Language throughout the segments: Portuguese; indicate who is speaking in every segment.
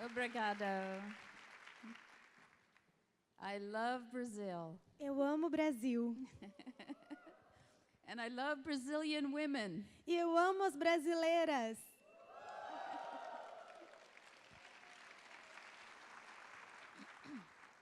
Speaker 1: Obrigado. I love Brazil.
Speaker 2: Eu amo o Brasil.
Speaker 1: And I love Brazilian women.
Speaker 2: E eu amo as brasileiras.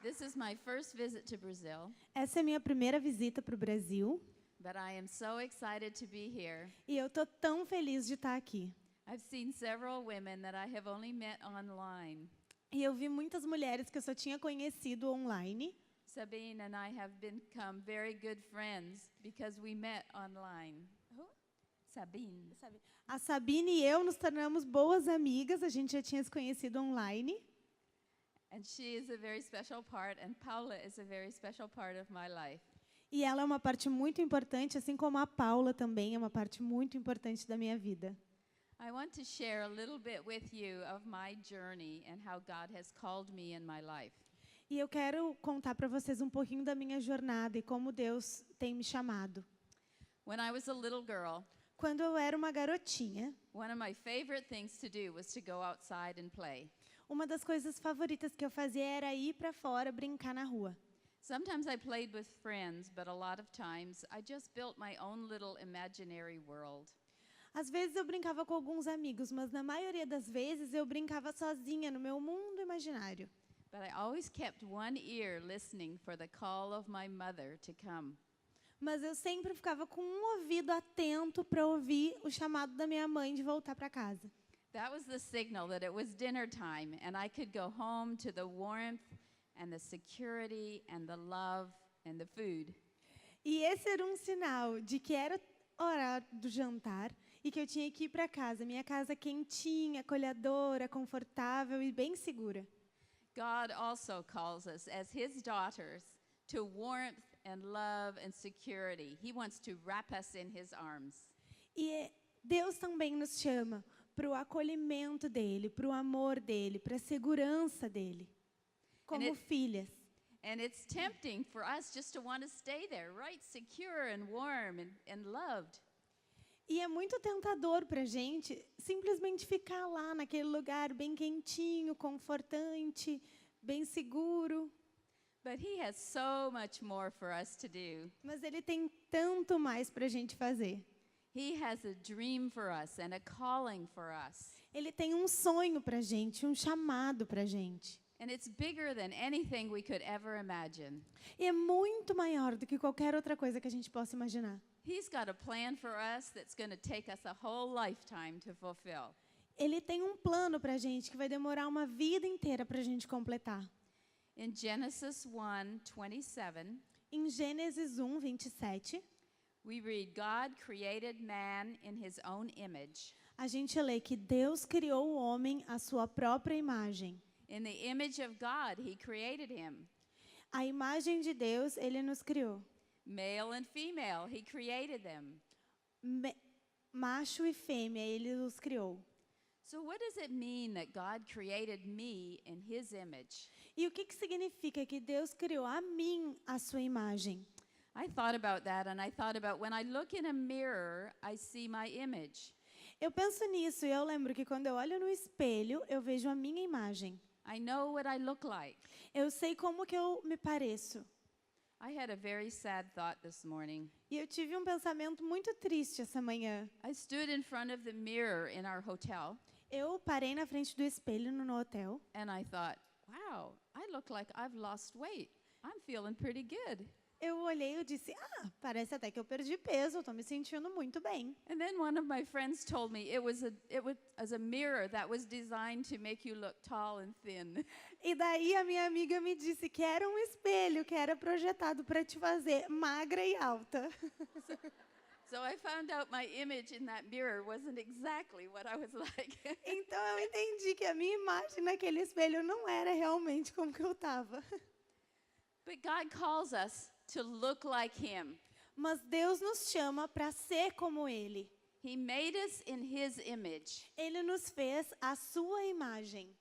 Speaker 1: This is my first visit to Brazil,
Speaker 2: Essa é a minha primeira visita para o Brasil.
Speaker 1: but I am so excited to be here.
Speaker 2: E eu tô tão feliz de estar aqui.
Speaker 1: I've seen several women that I have only met online.
Speaker 2: E eu vi muitas mulheres que eu só tinha conhecido online.
Speaker 1: Sabine and I have become very good friends because we met online. Sabine.
Speaker 2: A Sabine e eu nos tornamos boas amigas. A gente já tinha se conhecido online.
Speaker 1: And she is a very special part, and Paula is a very special part of my life.
Speaker 2: E ela é uma parte muito importante, assim como a Paula também é uma parte muito importante da minha vida.
Speaker 1: I want to share a little bit with you of my journey and how God has called me in my life.
Speaker 2: E eu quero contar para vocês um pouquinho da minha jornada e como Deus tem me chamado.
Speaker 1: When I was a little girl,
Speaker 2: Quando eu era uma garotinha,
Speaker 1: one of my favorite things to do was to go outside and play.
Speaker 2: uma das coisas favoritas que eu fazia era ir para fora brincar na rua.
Speaker 1: Sometimes I played with friends, but a lot of times I just built my own little imaginary world.
Speaker 2: Às vezes eu brincava com alguns amigos, mas na maioria das vezes eu brincava sozinha no meu mundo imaginário.
Speaker 1: But I always kept one ear listening for the call of my mother to come.
Speaker 2: Mas eu sempre ficava com um ouvido atento para ouvir o chamado da minha mãe de voltar para casa.
Speaker 1: That was the signal that it was dinner time and I could go home to the warmth and the security and the love and the food.
Speaker 2: E esse era um sinal de que era hora do jantar e que eu tinha que ir para casa, minha casa quentinha, acolhedora, confortável e bem segura.
Speaker 1: God also calls us as his daughters to warmth and love and security. He wants to wrap us in his arms.
Speaker 2: E Deus também nos chama para o acolhimento dele, para o amor dele, para a segurança dele, como filhas.
Speaker 1: And it's tempting for us just to want to stay there, right? Secure and warm and loved.
Speaker 2: E é muito tentador para a gente simplesmente ficar lá naquele lugar bem quentinho, confortante, bem seguro.
Speaker 1: But he has so much more for us to do.
Speaker 2: Mas ele tem tanto mais para a gente fazer.
Speaker 1: He has a dream for us and a calling for us.
Speaker 2: Ele tem um sonho para a gente, um chamado para a gente.
Speaker 1: And it's bigger than anything we could ever imagine.
Speaker 2: E é muito maior do que qualquer outra coisa que a gente possa imaginar.
Speaker 1: He's got a plan for us that's going to take us a whole lifetime to fulfill.
Speaker 2: Ele tem um plano para a gente que vai demorar uma vida inteira para a gente completar.
Speaker 1: In Genesis 1:27,
Speaker 2: Em Gênesis 1:27,
Speaker 1: we read, God created man in his own image.
Speaker 2: a gente lê que Deus criou o homem à sua própria imagem.
Speaker 1: In the image of God, he created him.
Speaker 2: A imagem de Deus, ele nos criou.
Speaker 1: Male and female, he created them.
Speaker 2: Macho e fêmea, ele os criou.
Speaker 1: So what does it mean that God created me in his image?
Speaker 2: E o que significa que Deus criou a mim à sua imagem?
Speaker 1: I thought about that and I thought about when I look in a mirror, I see my image.
Speaker 2: Eu penso nisso e eu lembro que quando eu olho no espelho, eu vejo a minha imagem.
Speaker 1: I know what I look like.
Speaker 2: Eu sei como que eu me pareço.
Speaker 1: I had a very sad thought this morning.
Speaker 2: E eu tive um pensamento muito triste essa manhã.
Speaker 1: I stood in front of the mirror in our hotel
Speaker 2: Eu parei na frente do espelho no hotel
Speaker 1: and I thought, wow, I look like I've lost weight. I'm feeling pretty good.
Speaker 2: eu olhei e disse, parece até que eu perdi peso, eu estou me sentindo muito bem.
Speaker 1: And then one of my friends told me it was a mirror that was designed to make you look tall and thin.
Speaker 2: E daí a minha amiga me disse que era um espelho que era projetado para te fazer magra e alta.
Speaker 1: So I found out my image in that mirror wasn't exactly what I was like.
Speaker 2: Então eu entendi que a minha imagem naquele espelho não era realmente como que eu estava.
Speaker 1: But God calls us to look like him.
Speaker 2: Mas Deus nos chama para ser como Ele.
Speaker 1: He made us in his image.
Speaker 2: Ele nos fez a sua imagem.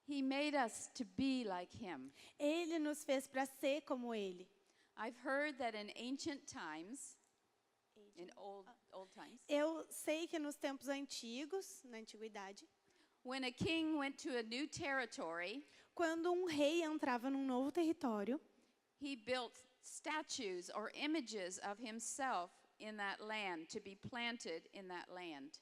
Speaker 1: He made us to be like him.
Speaker 2: Ele nos fez para ser como Ele.
Speaker 1: I've heard that in ancient times, in old times,
Speaker 2: Eu sei que nos tempos antigos, na antiguidade,
Speaker 1: When a king went to a new territory,
Speaker 2: Quando um rei entrava num novo território,
Speaker 1: he built statues or images of himself in that land to be planted in that land.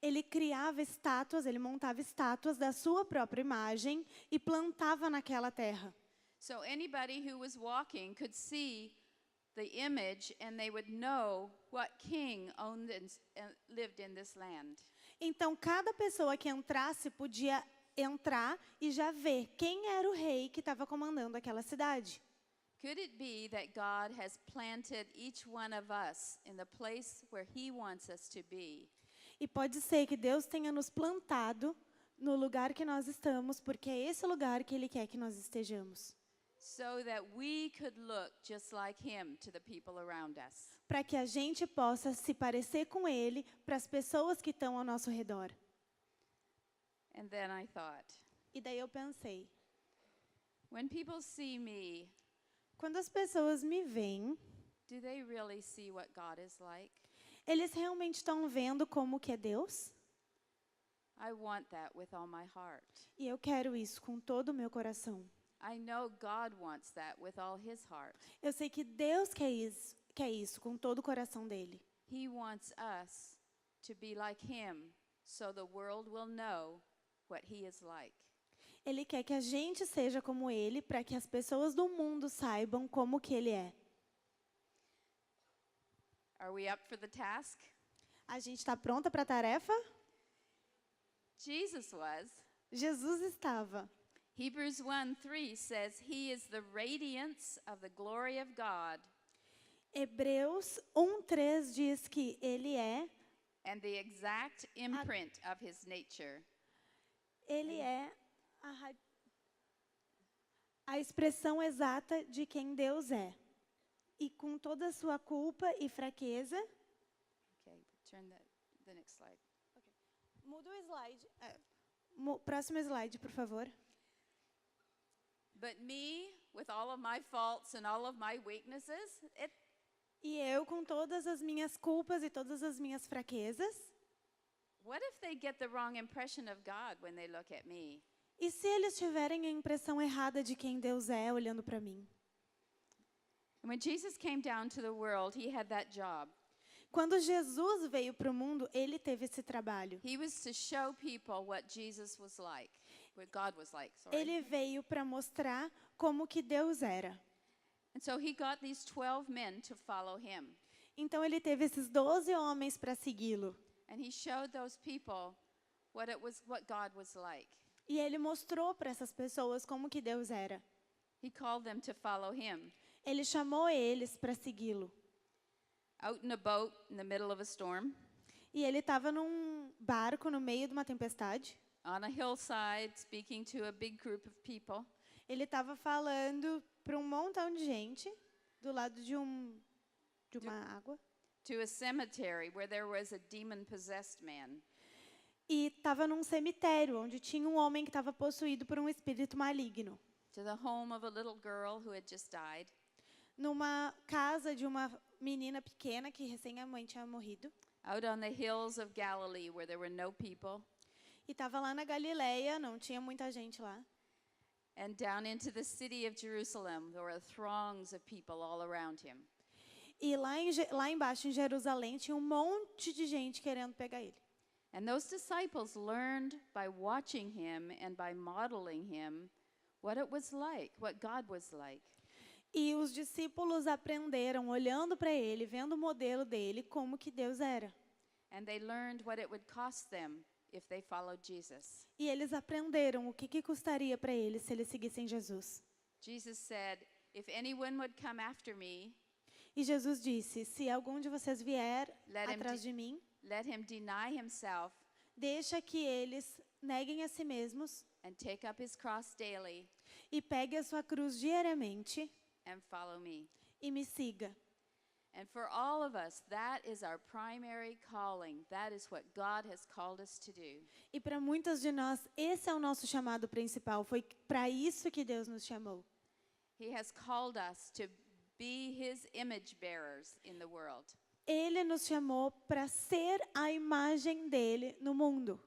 Speaker 2: ele criava estátuas, ele montava estátuas da sua própria imagem e plantava naquela terra.
Speaker 1: So anybody who was walking could see the image and they would know what king owned and lived in this land.
Speaker 2: Então, cada pessoa que entrasse podia entrar e já ver quem era o rei que estava comandando aquela cidade.
Speaker 1: Could it be that God has planted each one of us in the place where he wants us to be?
Speaker 2: E pode ser que Deus tenha nos plantado no lugar que nós estamos, porque é esse lugar que Ele quer que nós estejamos.
Speaker 1: So that we could look just like him to the people around us.
Speaker 2: Para que a gente possa se parecer com Ele para as pessoas que estão ao nosso redor.
Speaker 1: And then I thought,
Speaker 2: E daí eu pensei,
Speaker 1: when people see me,
Speaker 2: quando as pessoas me veem,
Speaker 1: do they really see what God is like?
Speaker 2: eles realmente estão vendo como que é Deus?
Speaker 1: I want that with all my heart.
Speaker 2: E eu quero isso com todo o meu coração.
Speaker 1: I know God wants that with all his heart.
Speaker 2: Eu sei que Deus quer isso com todo o coração dele.
Speaker 1: He wants us to be like him so the world will know what he is like.
Speaker 2: Ele quer que a gente seja como ele para que as pessoas do mundo saibam como que ele é.
Speaker 1: Are we up for the task?
Speaker 2: A gente está pronta para a tarefa?
Speaker 1: Jesus was.
Speaker 2: Jesus estava.
Speaker 1: Hebrews 1:3 says he is the radiance of the glory of God
Speaker 2: Hebreus 1:3 diz que ele é
Speaker 1: the exact imprint of his nature.
Speaker 2: ele é a expressão exata de quem Deus é. E com toda a sua culpa e fraqueza.
Speaker 1: Okay, turn the next slide.
Speaker 2: Muda o slide. Próximo slide, por favor.
Speaker 1: But me, with all of my faults and all of my weaknesses,
Speaker 2: E eu com todas as minhas culpas e todas as minhas fraquezas.
Speaker 1: what if they get the wrong impression of God when they look at me?
Speaker 2: E se eles tiverem a impressão errada de quem Deus é olhando para mim?
Speaker 1: And when Jesus came down to the world, he had that job.
Speaker 2: Quando Jesus veio para o mundo, ele teve esse trabalho.
Speaker 1: He was to show people what Jesus was like, what God was like, sorry.
Speaker 2: Ele veio para mostrar como que Deus era.
Speaker 1: And so he got these 12 men to follow him.
Speaker 2: Então ele teve esses 12 homens para segui-lo.
Speaker 1: And he showed those people what God was like.
Speaker 2: E ele mostrou para essas pessoas como que Deus era.
Speaker 1: He called them to follow him.
Speaker 2: Ele chamou eles para segui-lo.
Speaker 1: Out in a boat in the middle of a storm,
Speaker 2: E ele estava num barco no meio de uma tempestade.
Speaker 1: on a hillside, speaking to a big group of people.
Speaker 2: Ele estava falando para um montão de gente do lado de uma água.
Speaker 1: To a cemetery where there was a demon-possessed man.
Speaker 2: E estava num cemitério onde tinha um homem que estava possuído por um espírito maligno.
Speaker 1: To the home of a little girl who had just died.
Speaker 2: Numa casa de uma menina pequena que recém a mãe tinha morrido.
Speaker 1: Out on the hills of Galilee where there were no people.
Speaker 2: E estava lá na Galileia, não tinha muita gente lá.
Speaker 1: And down into the city of Jerusalem, there were throngs of people all around him.
Speaker 2: E lá embaixo em Jerusalém tinha um monte de gente querendo pegar ele.
Speaker 1: And those disciples learned by watching him and by modeling him what it was like, what God was like.
Speaker 2: E os discípulos aprenderam, olhando para ele, vendo o modelo dele, como que Deus era.
Speaker 1: And they learned what it would cost them if they followed Jesus.
Speaker 2: E eles aprenderam o que custaria para eles se eles seguissem Jesus.
Speaker 1: Jesus said, if anyone would come after me,
Speaker 2: E Jesus disse, se algum de vocês vier
Speaker 1: Let him
Speaker 2: atrás
Speaker 1: de-
Speaker 2: de mim,
Speaker 1: let him deny himself
Speaker 2: deixa que eles neguem a si mesmos
Speaker 1: and take up his cross daily
Speaker 2: e pegue a sua cruz diariamente
Speaker 1: and follow me.
Speaker 2: e me siga.
Speaker 1: And for all of us, that is our primary calling. That is what God has called us to do.
Speaker 2: E para muitas de nós, esse é o nosso chamado principal. Foi para isso que Deus nos chamou.
Speaker 1: He has called us to be his image bearers in the world.
Speaker 2: Ele nos chamou para ser a imagem dele no mundo.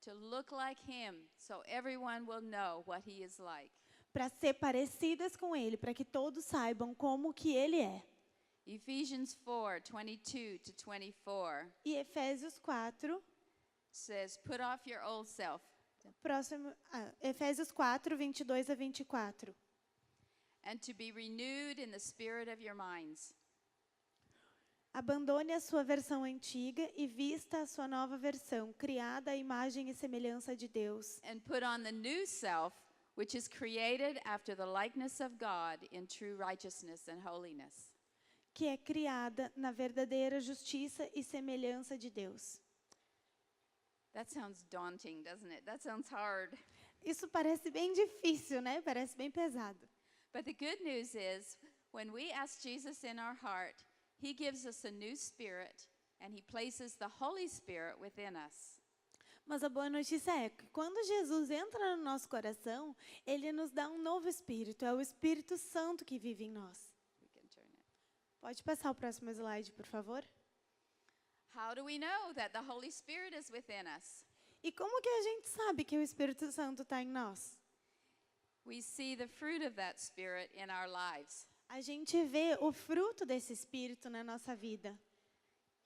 Speaker 1: to look like him so everyone will know what he is like.
Speaker 2: Para ser parecidas com ele, para que todos saibam como que ele é.
Speaker 1: Ephesians 4:22 to 24
Speaker 2: E Efésios 4,
Speaker 1: says, put off your old self.
Speaker 2: Efésios 4, 22 a 24.
Speaker 1: And to be renewed in the spirit of your minds.
Speaker 2: Abandone a sua versão antiga e vista a sua nova versão, criada à imagem e semelhança de Deus.
Speaker 1: And put on the new self, which is created after the likeness of God in true righteousness and holiness.
Speaker 2: Que é criada na verdadeira justiça e semelhança de Deus.
Speaker 1: That sounds daunting, doesn't it? That sounds hard.
Speaker 2: Isso parece bem difícil, né? Parece bem pesado.
Speaker 1: But the good news is, when we ask Jesus in our heart, he gives us a new spirit, and he places the Holy Spirit within us.
Speaker 2: Mas a boa notícia é que quando Jesus entra no nosso coração, ele nos dá um novo espírito, é o Espírito Santo que vive em nós.
Speaker 1: We can turn it.
Speaker 2: Pode passar o próximo slide, por favor?
Speaker 1: How do we know that the Holy Spirit is within us?
Speaker 2: E como que a gente sabe que o Espírito Santo está em nós?
Speaker 1: We see the fruit of that Spirit in our lives.
Speaker 2: A gente vê o fruto desse Espírito na nossa vida.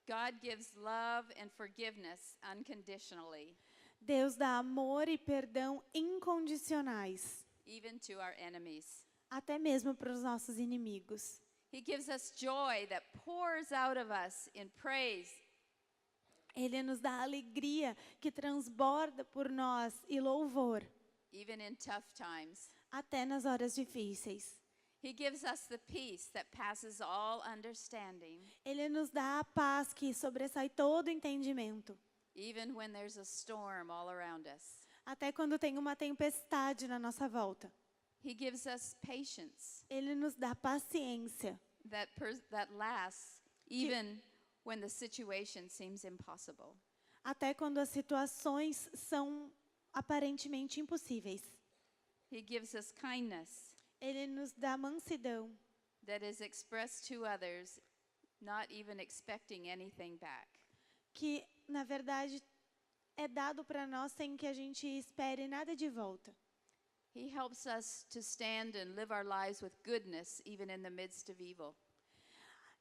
Speaker 1: God gives love and forgiveness unconditionally,
Speaker 2: Deus dá amor e perdão incondicionais,
Speaker 1: even to our enemies.
Speaker 2: até mesmo para os nossos inimigos.
Speaker 1: He gives us joy that pours out of us in praise.
Speaker 2: Ele nos dá alegria que transborda por nós e louvor,
Speaker 1: Even in tough times.
Speaker 2: até nas horas difíceis.
Speaker 1: He gives us the peace that passes all understanding,
Speaker 2: Ele nos dá a paz que sobressai todo entendimento,
Speaker 1: even when there's a storm all around us.
Speaker 2: até quando tem uma tempestade na nossa volta.
Speaker 1: He gives us patience
Speaker 2: Ele nos dá paciência,
Speaker 1: that lasts even when the situation seems impossible.
Speaker 2: até quando as situações são aparentemente impossíveis.
Speaker 1: He gives us kindness
Speaker 2: Ele nos dá mansidão,
Speaker 1: that is expressed to others, not even expecting anything back.
Speaker 2: que na verdade é dado para nós sem que a gente espere nada de volta.
Speaker 1: He helps us to stand and live our lives with goodness, even in the midst of evil.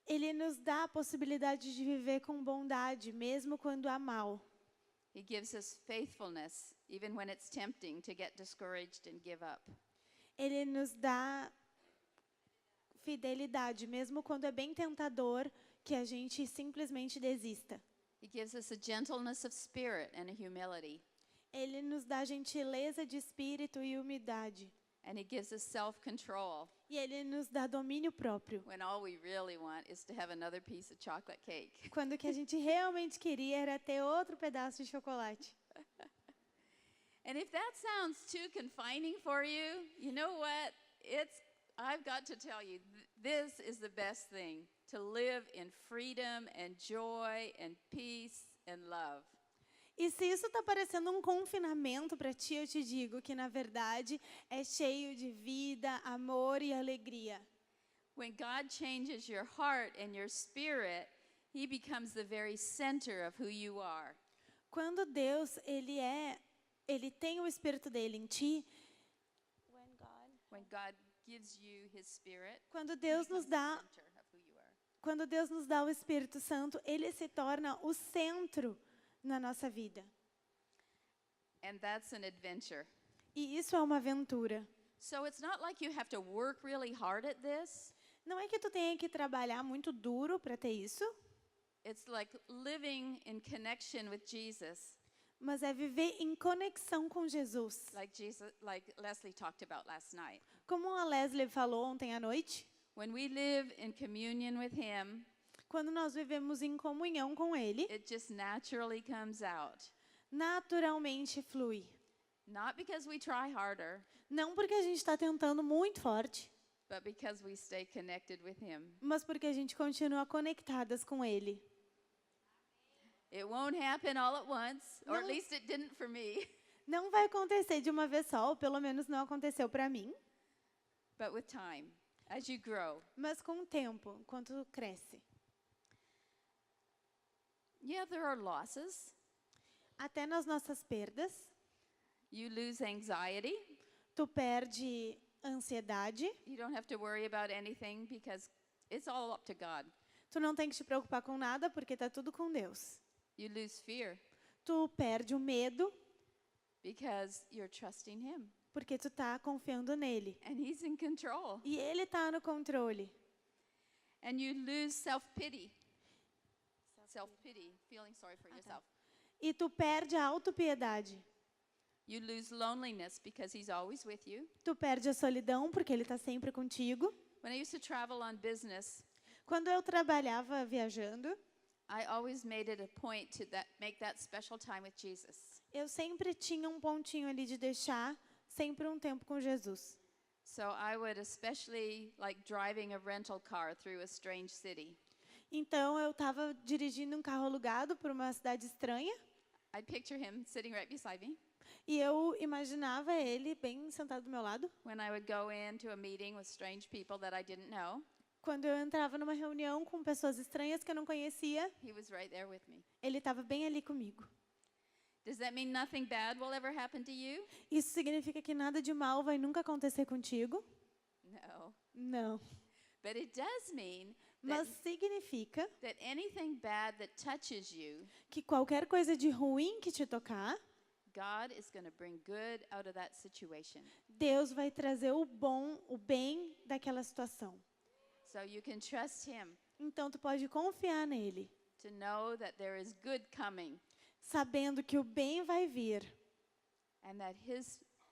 Speaker 2: Ele nos dá a possibilidade de viver com bondade, mesmo quando há mal.
Speaker 1: He gives us faithfulness, even when it's tempting to get discouraged and give up.
Speaker 2: Ele nos dá fidelidade, mesmo quando é bem tentador que a gente simplesmente desista.
Speaker 1: He gives us a gentleness of spirit and a humility.
Speaker 2: Ele nos dá gentileza de espírito e humildade.
Speaker 1: And he gives us self-control
Speaker 2: E ele nos dá domínio próprio.
Speaker 1: when all we really want is to have another piece of chocolate cake.
Speaker 2: Quando o que a gente realmente queria era ter outro pedaço de chocolate.
Speaker 1: And if that sounds too confining for you, you know what? I've got to tell you, this is the best thing, to live in freedom and joy and peace and love.
Speaker 2: E se isso está parecendo um confinamento para ti, eu te digo que, na verdade, é cheio de vida, amor e alegria.
Speaker 1: When God changes your heart and your spirit, he becomes the very center of who you are.
Speaker 2: Quando Deus, ele tem o Espírito dele em ti,
Speaker 1: When God gives you his spirit,
Speaker 2: quando
Speaker 1: he
Speaker 2: Deus
Speaker 1: becomes
Speaker 2: nos
Speaker 1: the
Speaker 2: dá,
Speaker 1: center of who you are.
Speaker 2: quando Deus nos dá o Espírito Santo, ele se torna o centro na nossa vida.
Speaker 1: And that's an adventure.
Speaker 2: E isso é uma aventura.
Speaker 1: So it's not like you have to work really hard at this.
Speaker 2: Não é que tu tenha que trabalhar muito duro para ter isso,
Speaker 1: It's like living in connection with Jesus,
Speaker 2: mas é viver em conexão com Jesus.
Speaker 1: like Leslie talked about last night.
Speaker 2: Como a Leslie falou ontem à noite,
Speaker 1: When we live in communion with him,
Speaker 2: quando nós vivemos em comunhão com ele,
Speaker 1: it just naturally comes out.
Speaker 2: naturalmente flui.
Speaker 1: Not because we try harder,
Speaker 2: Não porque a gente está tentando muito forte,
Speaker 1: but because we stay connected with him.
Speaker 2: mas porque a gente continua conectadas com ele.
Speaker 1: It won't happen all at once, or at
Speaker 2: No.
Speaker 1: least it didn't for me.
Speaker 2: Não vai acontecer de uma vez só, ou pelo menos não aconteceu para mim,
Speaker 1: But with time, as you grow.
Speaker 2: mas com o tempo, enquanto cresce.
Speaker 1: Yeah, there are losses.
Speaker 2: até nas nossas perdas.
Speaker 1: You lose anxiety.
Speaker 2: Tu perde ansiedade.
Speaker 1: You don't have to worry about anything because it's all up to God.
Speaker 2: Tu não tem que te preocupar com nada porque tá tudo com Deus.
Speaker 1: You lose fear
Speaker 2: Tu perde o medo
Speaker 1: because you're trusting Him.
Speaker 2: porque tu tá confiando nele.
Speaker 1: And He's in control.
Speaker 2: E ele tá no controle.
Speaker 1: And you lose self-pity. Self-pity, feeling sorry for yourself.
Speaker 2: E tu perde a autopiedade.
Speaker 1: You lose loneliness because He's always with you.
Speaker 2: Tu perde a solidão porque ele tá sempre contigo.
Speaker 1: When I used to travel on business,
Speaker 2: Quando eu trabalhava viajando,
Speaker 1: I always made it a point to make that special time with Jesus.
Speaker 2: eu sempre tinha um pontinho ali de deixar sempre um tempo com Jesus.
Speaker 1: So I would especially like driving a rental car through a strange city.
Speaker 2: Então eu estava dirigindo um carro alugado por uma cidade estranha
Speaker 1: I'd picture him sitting right beside me
Speaker 2: e eu imaginava ele bem sentado do meu lado.
Speaker 1: when I would go into a meeting with strange people that I didn't know.
Speaker 2: Quando eu entrava numa reunião com pessoas estranhas que eu não conhecia,
Speaker 1: He was right there with me.
Speaker 2: ele estava bem ali comigo.
Speaker 1: Does that mean nothing bad will ever happen to you?
Speaker 2: Isso significa que nada de mal vai nunca acontecer contigo?
Speaker 1: No.
Speaker 2: Não.
Speaker 1: But it does mean
Speaker 2: Mas significa
Speaker 1: that anything bad that touches you,
Speaker 2: que qualquer coisa de ruim que te tocar,
Speaker 1: God is going to bring good out of that situation.
Speaker 2: Deus vai trazer o bom, o bem daquela situação.
Speaker 1: So you can trust Him
Speaker 2: Então tu pode confiar nele,
Speaker 1: to know that there is good coming
Speaker 2: sabendo que o bem vai vir
Speaker 1: and that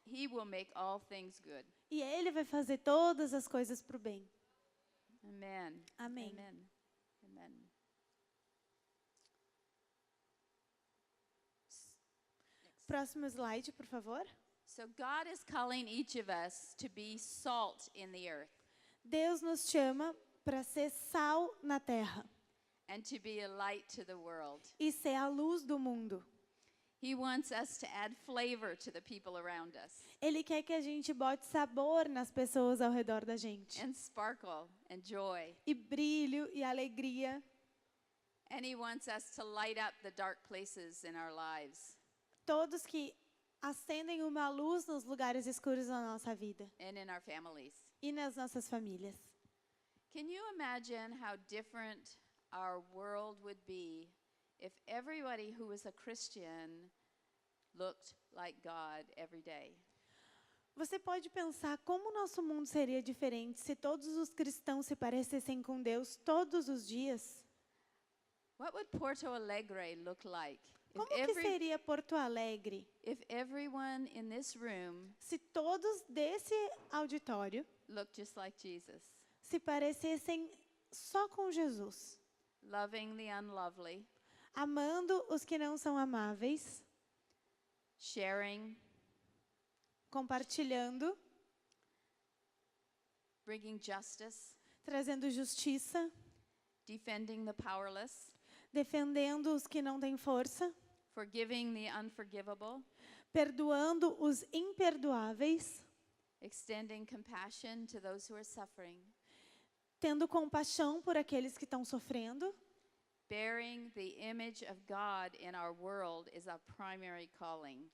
Speaker 1: He will make all things good.
Speaker 2: e ele vai fazer todas as coisas para o bem.
Speaker 1: Amen.
Speaker 2: Amém.
Speaker 1: Amen. Amen.
Speaker 2: Próximo slide, por favor.
Speaker 1: So God is calling each of us to be salt in the earth
Speaker 2: Deus nos chama para ser sal na terra
Speaker 1: and to be a light to the world.
Speaker 2: e ser a luz do mundo.
Speaker 1: He wants us to add flavor to the people around us
Speaker 2: Ele quer que a gente bote sabor nas pessoas ao redor da gente.
Speaker 1: and sparkle and joy.
Speaker 2: E brilho e alegria.
Speaker 1: And He wants us to light up the dark places in our lives
Speaker 2: Todos que acendem uma luz nos lugares escuros da nossa vida
Speaker 1: and in our families.
Speaker 2: e nas nossas famílias.
Speaker 1: Can you imagine how different our world would be if everybody who was a Christian looked like God every day?
Speaker 2: Você pode pensar como o nosso mundo seria diferente se todos os cristãos se parecessem com Deus todos os dias?
Speaker 1: What would Porto Alegre look like
Speaker 2: Como que seria Porto Alegre
Speaker 1: if everyone in this room
Speaker 2: se todos desse auditório
Speaker 1: looked just like Jesus,
Speaker 2: se parecessem só com Jesus,
Speaker 1: loving the unlovely,
Speaker 2: amando os que não são amáveis,
Speaker 1: sharing,
Speaker 2: compartilhando,
Speaker 1: bringing justice,
Speaker 2: trazendo justiça,
Speaker 1: defending the powerless,
Speaker 2: defendendo os que não têm força,
Speaker 1: forgiving the unforgivable,
Speaker 2: perdoando os imperdoáveis,
Speaker 1: extending compassion to those who are suffering,
Speaker 2: tendo compaixão por aqueles que estão sofrendo,
Speaker 1: bearing the image of God in our world is our primary calling.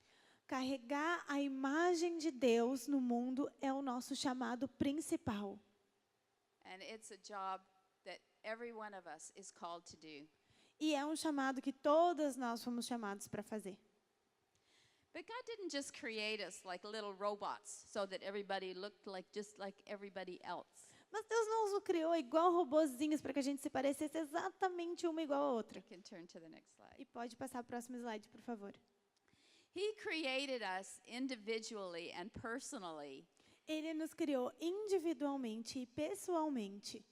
Speaker 2: carregar a imagem de Deus no mundo é o nosso chamado principal.
Speaker 1: And it's a job that every one of us is called to do.
Speaker 2: E é um chamado que todas nós fomos chamados para fazer.
Speaker 1: But God didn't just create us like little robots so that everybody looked like just like everybody else.
Speaker 2: Mas Deus não nos criou igual robozinhos para que a gente se parecesse exatamente uma igual a outra.
Speaker 1: You can turn to the next slide.
Speaker 2: E pode passar o próximo slide, por favor.
Speaker 1: He created us individually and personally,
Speaker 2: Ele nos criou individualmente e pessoalmente.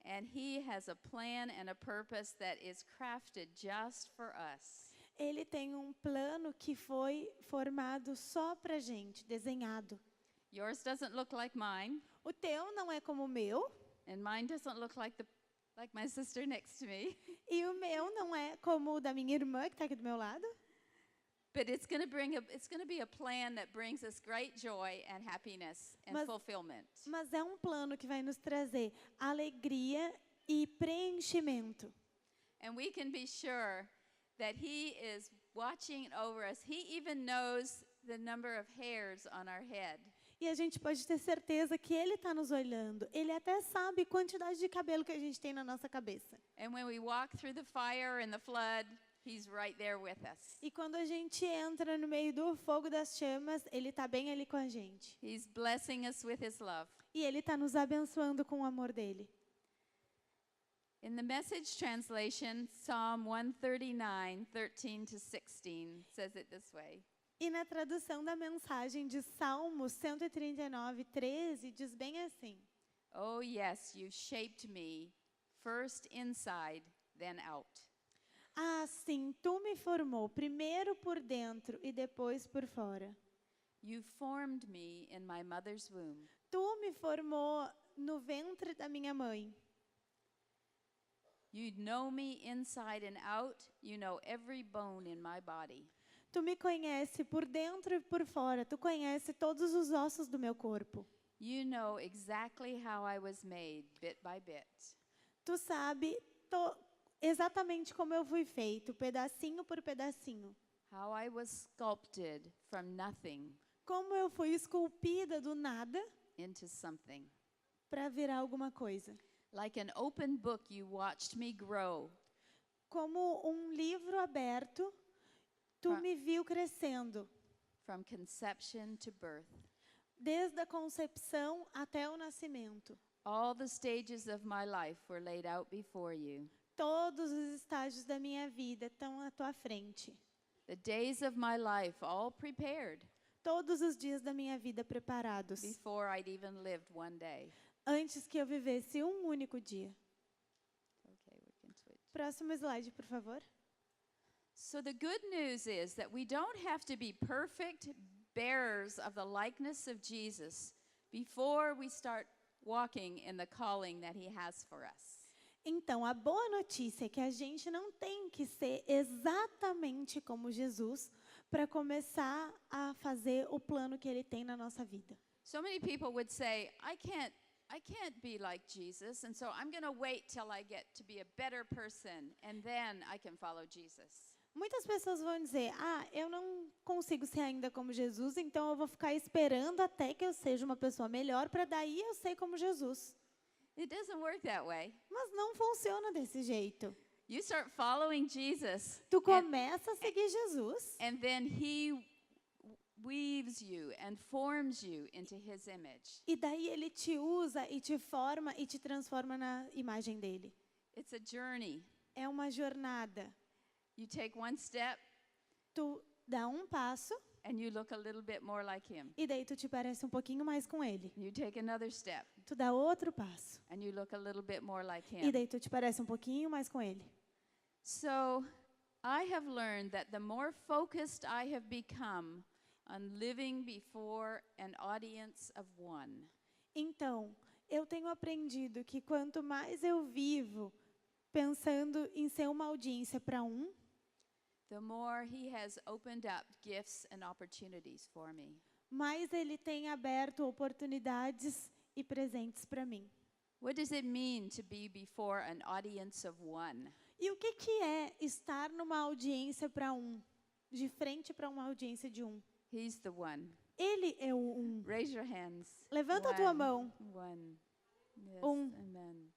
Speaker 1: and He has a plan and a purpose that is crafted just for us.
Speaker 2: Ele tem um plano que foi formado só para gente, desenhado.
Speaker 1: Yours doesn't look like mine,
Speaker 2: O teu não é como o meu
Speaker 1: and mine doesn't look like my sister next to me.
Speaker 2: e o meu não é como o da minha irmã que está aqui do meu lado.
Speaker 1: But it's going to be a plan that brings us great joy and happiness and
Speaker 2: Mas-
Speaker 1: fulfillment.
Speaker 2: Mas é um plano que vai nos trazer alegria e preenchimento.
Speaker 1: And we can be sure that He is watching over us. He even knows the number of hairs on our head.
Speaker 2: E a gente pode ter certeza que Ele está nos olhando. Ele até sabe a quantidade de cabelo que a gente tem na nossa cabeça.
Speaker 1: And when we walk through the fire and the flood, He's right there with us.
Speaker 2: E quando a gente entra no meio do fogo das chamas, Ele está bem ali com a gente.
Speaker 1: He's blessing us with His love.
Speaker 2: E Ele está nos abençoando com o amor dEle.
Speaker 1: In the Message translation, Psalm 139, 13 to 16 says it this way.
Speaker 2: E na tradução da mensagem de Salmos 139, 13, diz bem assim:
Speaker 1: Oh, yes, you shaped me, first inside, then out.
Speaker 2: Ah, sim, tu me formou, primeiro por dentro e depois por fora.
Speaker 1: You formed me in my mother's womb.
Speaker 2: Tu me formou no ventre da minha mãe.
Speaker 1: You know me inside and out. You know every bone in my body.
Speaker 2: Tu me conhece por dentro e por fora. Tu conhece todos os ossos do meu corpo.
Speaker 1: You know exactly how I was made, bit by bit.
Speaker 2: Tu sabe exatamente como eu fui feito, pedacinho por pedacinho.
Speaker 1: How I was sculpted from nothing
Speaker 2: Como eu fui esculpida do nada
Speaker 1: into something.
Speaker 2: para virar alguma coisa.
Speaker 1: Like an open book, you watched me grow.
Speaker 2: Como um livro aberto, tu me viu crescendo.
Speaker 1: From conception to birth.
Speaker 2: Desde a concepção até o nascimento.
Speaker 1: All the stages of my life were laid out before you.
Speaker 2: Todos os estágios da minha vida estão à tua frente.
Speaker 1: The days of my life all prepared
Speaker 2: Todos os dias da minha vida preparados.
Speaker 1: before I'd even lived one day.
Speaker 2: Antes que eu vivesse um único dia.
Speaker 1: Okay, we can switch.
Speaker 2: Próximo slide, por favor.
Speaker 1: So the good news is that we don't have to be perfect bearers of the likeness of Jesus before we start walking in the calling that He has for us.
Speaker 2: Então, a boa notícia é que a gente não tem que ser exatamente como Jesus para começar a fazer o plano que Ele tem na nossa vida.
Speaker 1: So many people would say, I can't be like Jesus, and so I'm going to wait till I get to be a better person, and then I can follow Jesus.
Speaker 2: Muitas pessoas vão dizer, eu não consigo ser ainda como Jesus, então eu vou ficar esperando até que eu seja uma pessoa melhor, para daí eu ser como Jesus.
Speaker 1: It doesn't work that way.
Speaker 2: Mas não funciona desse jeito.
Speaker 1: You start following Jesus,
Speaker 2: Tu começa a seguir Jesus,
Speaker 1: and then He weaves you and forms you into His image.
Speaker 2: e daí Ele te usa e te forma e te transforma na imagem dele.
Speaker 1: It's a journey.
Speaker 2: É uma jornada.
Speaker 1: You take one step,
Speaker 2: Tu dá um passo,
Speaker 1: and you look a little bit more like Him.
Speaker 2: e daí tu te parece um pouquinho mais com Ele.
Speaker 1: You take another step,
Speaker 2: Tu dá outro passo,
Speaker 1: and you look a little bit more like
Speaker 2: e
Speaker 1: Him.
Speaker 2: daí tu te parece um pouquinho mais com Ele.
Speaker 1: So I have learned that the more focused I have become on living before an audience of one,
Speaker 2: Então, eu tenho aprendido que quanto mais eu vivo pensando em ser uma audiência para um,
Speaker 1: the more He has opened up gifts and opportunities for me.
Speaker 2: mais Ele tem aberto oportunidades e presentes para mim.
Speaker 1: What does it mean to be before an audience of one?
Speaker 2: E o que é estar numa audiência para um, de frente para uma audiência de um?
Speaker 1: He's the one.
Speaker 2: Ele é o um.
Speaker 1: Raise your hands.
Speaker 2: Levanta a tua mão.
Speaker 1: One. Yes,
Speaker 2: Um.
Speaker 1: amen.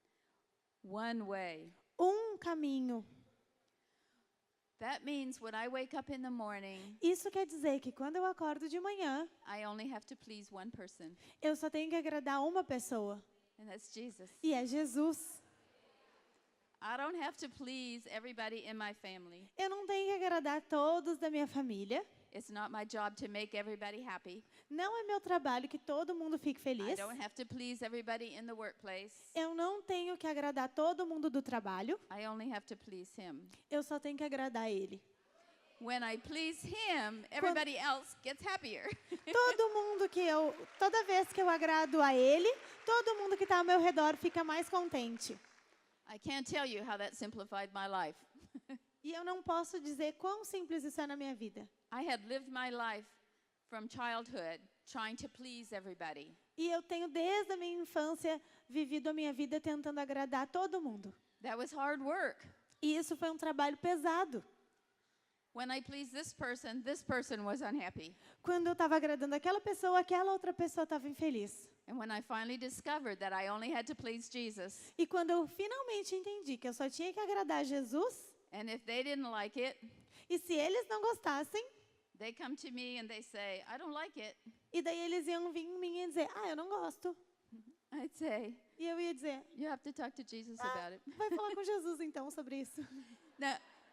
Speaker 1: One way.
Speaker 2: Um caminho.
Speaker 1: That means when I wake up in the morning,
Speaker 2: Isso quer dizer que quando eu acordo de manhã,
Speaker 1: I only have to please one person,
Speaker 2: eu só tenho que agradar uma pessoa.
Speaker 1: and that's Jesus.
Speaker 2: E é Jesus.
Speaker 1: I don't have to please everybody in my family.
Speaker 2: Eu não tenho que agradar todos da minha família.
Speaker 1: It's not my job to make everybody happy.
Speaker 2: Não é meu trabalho que todo mundo fique
Speaker 1: I
Speaker 2: feliz.
Speaker 1: don't have to please everybody in the workplace.
Speaker 2: Eu não tenho que agradar todo mundo do trabalho.
Speaker 1: I only have to please Him.
Speaker 2: Eu só tenho que agradar Ele.
Speaker 1: When I please Him, everybody else gets happier.
Speaker 2: Toda vez que eu agrado a Ele, todo mundo que está ao meu redor fica mais contente.
Speaker 1: I can't tell you how that simplified my life.
Speaker 2: E eu não posso dizer quão simples isso é na minha vida.
Speaker 1: I had lived my life from childhood trying to please everybody.
Speaker 2: E eu tenho desde a minha infância vivido a minha vida tentando agradar todo mundo.
Speaker 1: That was hard work.
Speaker 2: E isso foi um trabalho pesado.
Speaker 1: When I pleased this person was unhappy.
Speaker 2: Quando eu estava agradando aquela outra pessoa estava infeliz.
Speaker 1: And when I finally discovered that I only had to please Jesus,
Speaker 2: E quando eu finalmente entendi que eu só tinha que agradar Jesus,
Speaker 1: and if they didn't like it,
Speaker 2: e se eles não gostassem,
Speaker 1: they come to me and they say, I don't like it.
Speaker 2: e daí eles iam vir em mim e dizer, eu não gosto.
Speaker 1: I'd say,
Speaker 2: E eu ia dizer,
Speaker 1: you have to talk to Jesus about it.
Speaker 2: vai falar com Jesus então sobre isso.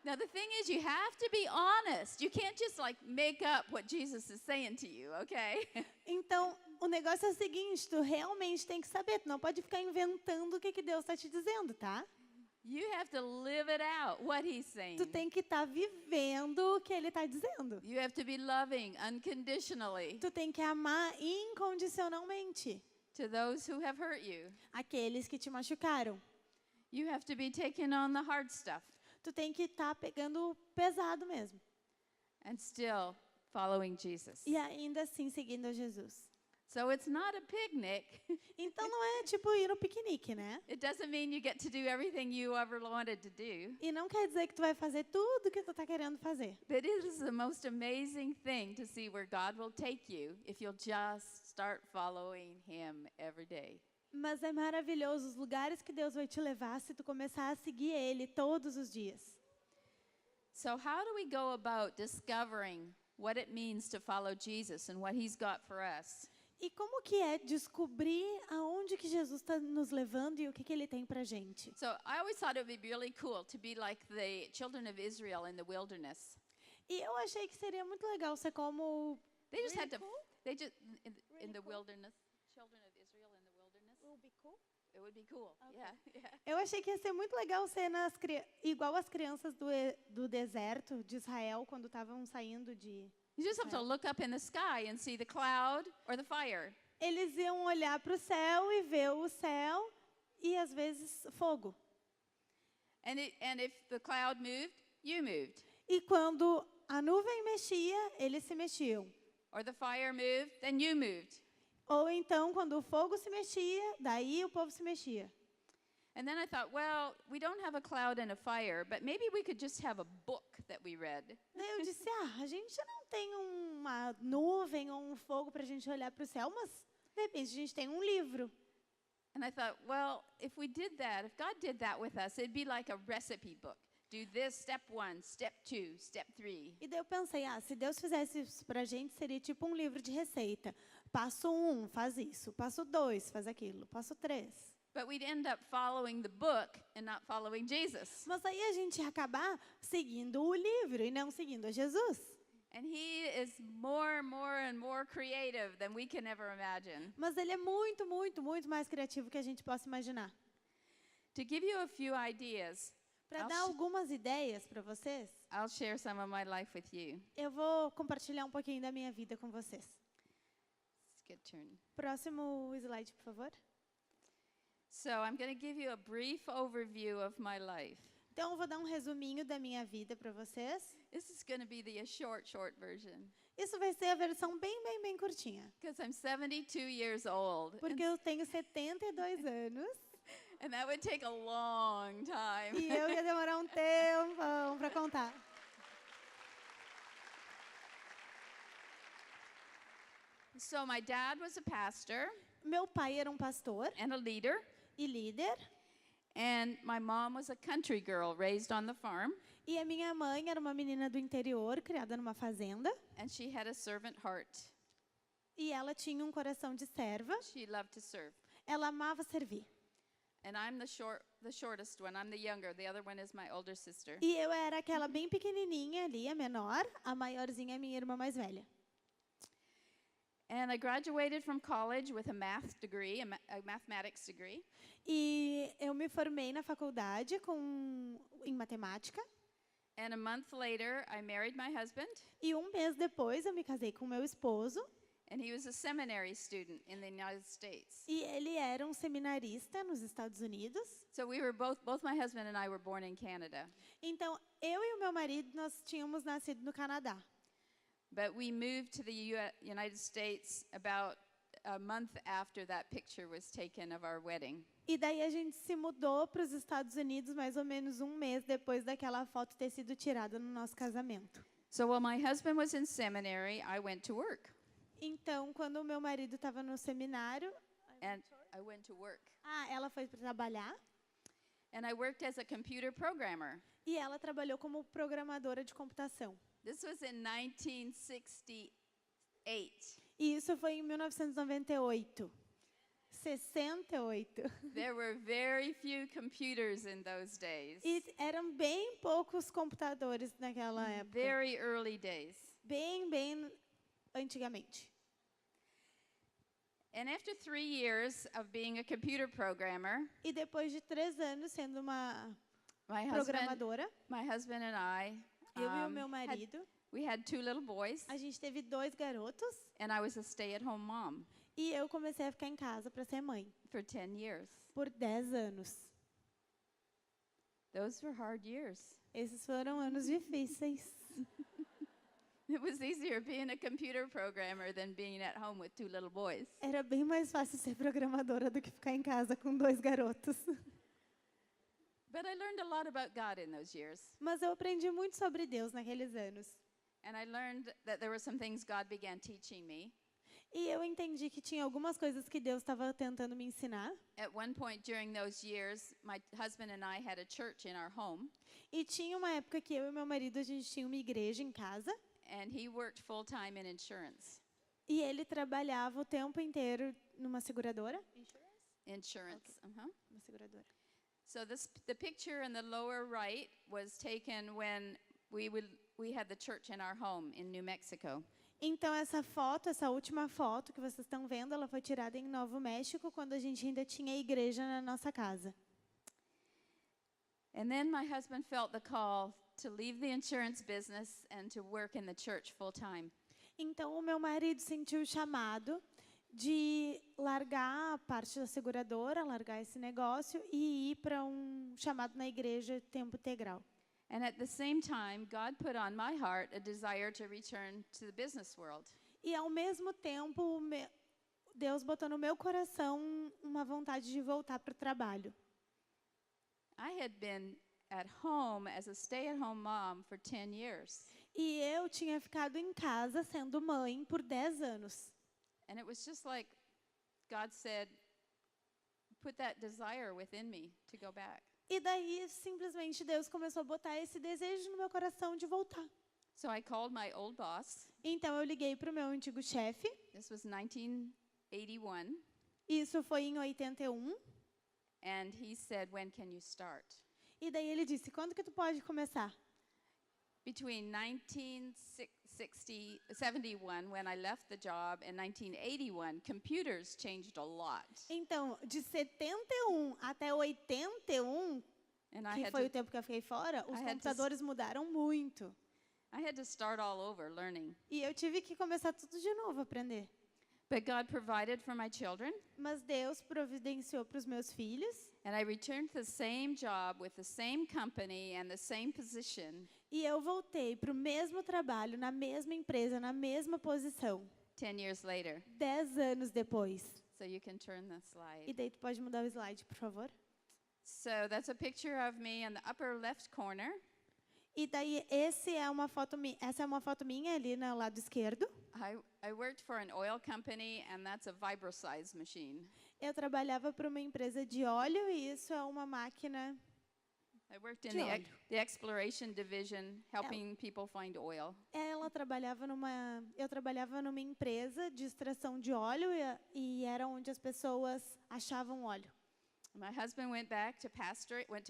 Speaker 1: Now the thing is, you have to be honest. You can't just like make up what Jesus is saying to you, okay?
Speaker 2: Então, o negócio é o seguinte, tu realmente tem que saber, tu não pode ficar inventando o que Deus está te dizendo, tá?
Speaker 1: You have to live it out, what he's saying.
Speaker 2: Tu tem que estar vivendo o que ele está dizendo.
Speaker 1: You have to be loving unconditionally
Speaker 2: Tu tem que amar incondicionalmente
Speaker 1: to those who have hurt you.
Speaker 2: aqueles que te machucaram.
Speaker 1: You have to be taking on the hard stuff
Speaker 2: Tu tem que estar pegando pesado mesmo.
Speaker 1: and still following Jesus.
Speaker 2: E ainda assim seguindo a Jesus.
Speaker 1: So it's not a picnic.
Speaker 2: Então não é tipo ir no piquenique, né?
Speaker 1: It doesn't mean you get to do everything you ever wanted to do.
Speaker 2: E não quer dizer que tu vai fazer tudo que tu tá querendo fazer.
Speaker 1: But it is the most amazing thing to see where God will take you if you'll just start following him every day.
Speaker 2: Mas é maravilhoso os lugares que Deus vai te levar se tu começar a seguir Ele todos os dias.
Speaker 1: So how do we go about discovering what it means to follow Jesus and what he's got for us?
Speaker 2: E como que é descobrir aonde que Jesus está nos levando e o que Ele tem pra gente?
Speaker 1: So I always thought it would be really cool to be like the children of Israel in the wilderness.
Speaker 2: E eu achei que seria muito legal ser como...
Speaker 1: They just had to,
Speaker 2: Really cool?
Speaker 1: they just, in
Speaker 2: Really
Speaker 1: the
Speaker 2: cool.
Speaker 1: wilderness, children of Israel in the wilderness. It would be cool.
Speaker 2: Okay.
Speaker 1: Yeah.
Speaker 2: Eu achei que ia ser muito legal ser igual as crianças do deserto de Israel quando estavam saindo de...
Speaker 1: You just have to look up in the sky and see the cloud or the fire.
Speaker 2: Eles iam olhar para o céu e ver o céu e às vezes fogo.
Speaker 1: And if the cloud moved, you moved.
Speaker 2: E quando a nuvem mexia, eles se mexiam.
Speaker 1: Or the fire moved, then you moved.
Speaker 2: Ou então, quando o fogo se mexia, daí o povo se mexia.
Speaker 1: And then I thought, well, we don't have a cloud and a fire, but maybe we could just have a book that we read.
Speaker 2: Daí eu disse, a gente não tem uma nuvem ou um fogo para a gente olhar para o céu, mas de repente a gente tem um livro.
Speaker 1: And I thought, well, if we did that, if God did that with us, it'd be like a recipe book. Do this, step 1, step 2, step 3.
Speaker 2: E daí eu pensei, se Deus fizesse isso pra gente, seria tipo um livro de receita. Passo 1, faz isso. Passo 2, faz aquilo. Passo 3.
Speaker 1: But we'd end up following the book and not following Jesus.
Speaker 2: Mas aí a gente ia acabar seguindo o livro e não seguindo a Jesus.
Speaker 1: And he is more and more creative than we can ever imagine.
Speaker 2: Mas ele é muito, muito, muito mais criativo que a gente possa imaginar.
Speaker 1: To give you a few ideas,
Speaker 2: Para
Speaker 1: I'll
Speaker 2: dar
Speaker 1: sh-
Speaker 2: algumas ideias para vocês,
Speaker 1: I'll share some of my life with you.
Speaker 2: eu vou compartilhar um pouquinho da minha vida com vocês.
Speaker 1: Let's get turned.
Speaker 2: Próximo slide, por favor.
Speaker 1: So I'm going to give you a brief overview of my life.
Speaker 2: Então, eu vou dar um resuminho da minha vida para vocês.
Speaker 1: This is going to be the short version
Speaker 2: Isso vai ser a versão bem, bem, bem curtinha.
Speaker 1: because I'm 72 years old.
Speaker 2: Porque eu tenho 72 anos
Speaker 1: And that would take a long time.
Speaker 2: e eu ia demorar um tempão para contar.
Speaker 1: So my dad was a pastor
Speaker 2: Meu pai era um pastor
Speaker 1: and a leader,
Speaker 2: e líder,
Speaker 1: and my mom was a country girl raised on the farm,
Speaker 2: e a minha mãe era uma menina do interior, criada numa fazenda,
Speaker 1: and she had a servant heart.
Speaker 2: e ela tinha um coração de serva.
Speaker 1: She loved to serve.
Speaker 2: Ela amava servir.
Speaker 1: And I'm the shortest one. I'm the younger. The other one is my older sister.
Speaker 2: E eu era aquela bem pequenininha ali, a menor, a maiorzinha é a minha irmã mais velha.
Speaker 1: And I graduated from college with a math degree, a mathematics degree.
Speaker 2: E eu me formei na faculdade em matemática.
Speaker 1: And a month later, I married my husband,
Speaker 2: E um mês depois eu me casei com meu esposo.
Speaker 1: and he was a seminary student in the United States.
Speaker 2: E ele era um seminarista nos Estados Unidos.
Speaker 1: So we were both my husband and I were born in Canada.
Speaker 2: Então, eu e o meu marido, nós tínhamos nascido no Canadá.
Speaker 1: But we moved to the United States about a month after that picture was taken of our wedding.
Speaker 2: E daí a gente se mudou para os Estados Unidos mais ou menos um mês depois daquela foto ter sido tirada no nosso casamento.
Speaker 1: So while my husband was in seminary, I went to work.
Speaker 2: Então, quando o meu marido estava no seminário,
Speaker 1: And I went to work.
Speaker 2: ela foi para trabalhar
Speaker 1: And I worked as a computer programmer.
Speaker 2: e ela trabalhou como programadora de computação.
Speaker 1: This was in 1968.
Speaker 2: E isso foi em 1998. 68.
Speaker 1: There were very few computers in those days.
Speaker 2: E eram bem poucos computadores naquela época.
Speaker 1: Very early days.
Speaker 2: Bem antigamente.
Speaker 1: And after 3 years of being a computer programmer,
Speaker 2: E depois de 3 anos sendo uma
Speaker 1: my
Speaker 2: programadora,
Speaker 1: husband and I,
Speaker 2: eu e o meu
Speaker 1: had,
Speaker 2: marido,
Speaker 1: we had 2 little boys,
Speaker 2: a gente teve 2 garotos
Speaker 1: and I was a stay-at-home mom
Speaker 2: e eu comecei a ficar em casa para ser mãe
Speaker 1: for 10 years.
Speaker 2: por 10 anos.
Speaker 1: Those were hard years.
Speaker 2: Esses foram anos difíceis.
Speaker 1: It was easier being a computer programmer than being at home with 2 little boys.
Speaker 2: Era bem mais fácil ser programadora do que ficar em casa com 2 garotos.
Speaker 1: But I learned a lot about God in those years.
Speaker 2: Mas eu aprendi muito sobre Deus naqueles anos.
Speaker 1: And I learned that there were some things God began teaching me.
Speaker 2: E eu entendi que tinha algumas coisas que Deus estava tentando me ensinar.
Speaker 1: At one point during those years, my husband and I had a church in our home,
Speaker 2: E tinha uma época que eu e meu marido, a gente tinha uma igreja em casa.
Speaker 1: and he worked full-time in insurance.
Speaker 2: E ele trabalhava o tempo inteiro numa seguradora.
Speaker 1: Insurance.
Speaker 2: Uma seguradora.
Speaker 1: So the picture in the lower right was taken when we had the church in our home in New Mexico.
Speaker 2: Então essa última foto que vocês estão vendo, ela foi tirada em Novo México, quando a gente ainda tinha igreja na nossa casa.
Speaker 1: And then my husband felt the call to leave the insurance business and to work in the church full-time.
Speaker 2: Então o meu marido sentiu o chamado de largar a parte da seguradora, largar esse negócio e ir para um chamado na igreja tempo integral.
Speaker 1: And at the same time, God put on my heart a desire to return to the business world.
Speaker 2: E ao mesmo tempo, Deus botou no meu coração uma vontade de voltar para o trabalho.
Speaker 1: I had been at home as a stay-at-home mom for 10 years.
Speaker 2: E eu tinha ficado em casa sendo mãe por 10 anos.
Speaker 1: And it was just like God said, put that desire within me to go back.
Speaker 2: E daí, simplesmente, Deus começou a botar esse desejo no meu coração de voltar.
Speaker 1: So I called my old boss.
Speaker 2: Então, eu liguei para o meu antigo chefe.
Speaker 1: This was 1981.
Speaker 2: Isso foi em 81.
Speaker 1: And he said, when can you start?
Speaker 2: E daí ele disse, quando que tu pode começar?
Speaker 1: Between 1971, when I left the job, and 1981, computers changed a lot.
Speaker 2: Então, de 71 até 81,
Speaker 1: And I
Speaker 2: que
Speaker 1: had
Speaker 2: foi o
Speaker 1: to,
Speaker 2: tempo que eu fiquei fora, os
Speaker 1: I had to
Speaker 2: computadores mudaram muito.
Speaker 1: I had to start all over learning.
Speaker 2: E eu tive que começar tudo de novo a aprender.
Speaker 1: But God provided for my children,
Speaker 2: Mas Deus providenciou para os meus filhos.
Speaker 1: and I returned to the same job with the same company and the same position
Speaker 2: E eu voltei para o mesmo trabalho, na mesma empresa, na mesma posição,
Speaker 1: 10 years later.
Speaker 2: 10 anos depois.
Speaker 1: So you can turn the
Speaker 2: E
Speaker 1: slide.
Speaker 2: daí tu pode mudar o slide, por favor?
Speaker 1: So that's a picture of me in the upper left corner.
Speaker 2: E daí essa é uma foto minha ali no lado esquerdo.
Speaker 1: I worked for an oil company, and that's a Vibrosize machine.
Speaker 2: Eu trabalhava para uma empresa de óleo e isso é uma máquina.
Speaker 1: I worked in
Speaker 2: De óleo.
Speaker 1: the exploration division, helping people find oil.
Speaker 2: Eu trabalhava numa empresa de extração de óleo e era onde as pessoas achavam óleo.
Speaker 1: My husband went to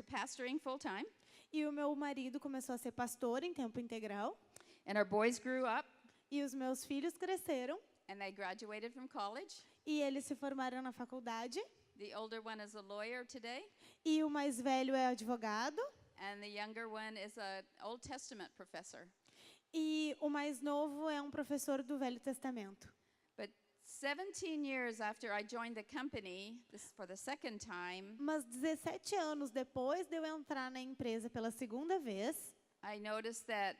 Speaker 1: pastoring full time,
Speaker 2: E o meu marido começou a ser pastor em tempo integral.
Speaker 1: and our boys grew up,
Speaker 2: E os meus filhos cresceram
Speaker 1: and they graduated from college.
Speaker 2: e eles se formaram na faculdade.
Speaker 1: The older one is a lawyer today,
Speaker 2: E o mais velho é advogado.
Speaker 1: and the younger one is an Old Testament professor.
Speaker 2: E o mais novo é um professor do Velho Testamento.
Speaker 1: But 17 years after I joined the company, this for the second time,
Speaker 2: Mas 17 anos depois de eu entrar na empresa pela segunda vez,
Speaker 1: I noticed that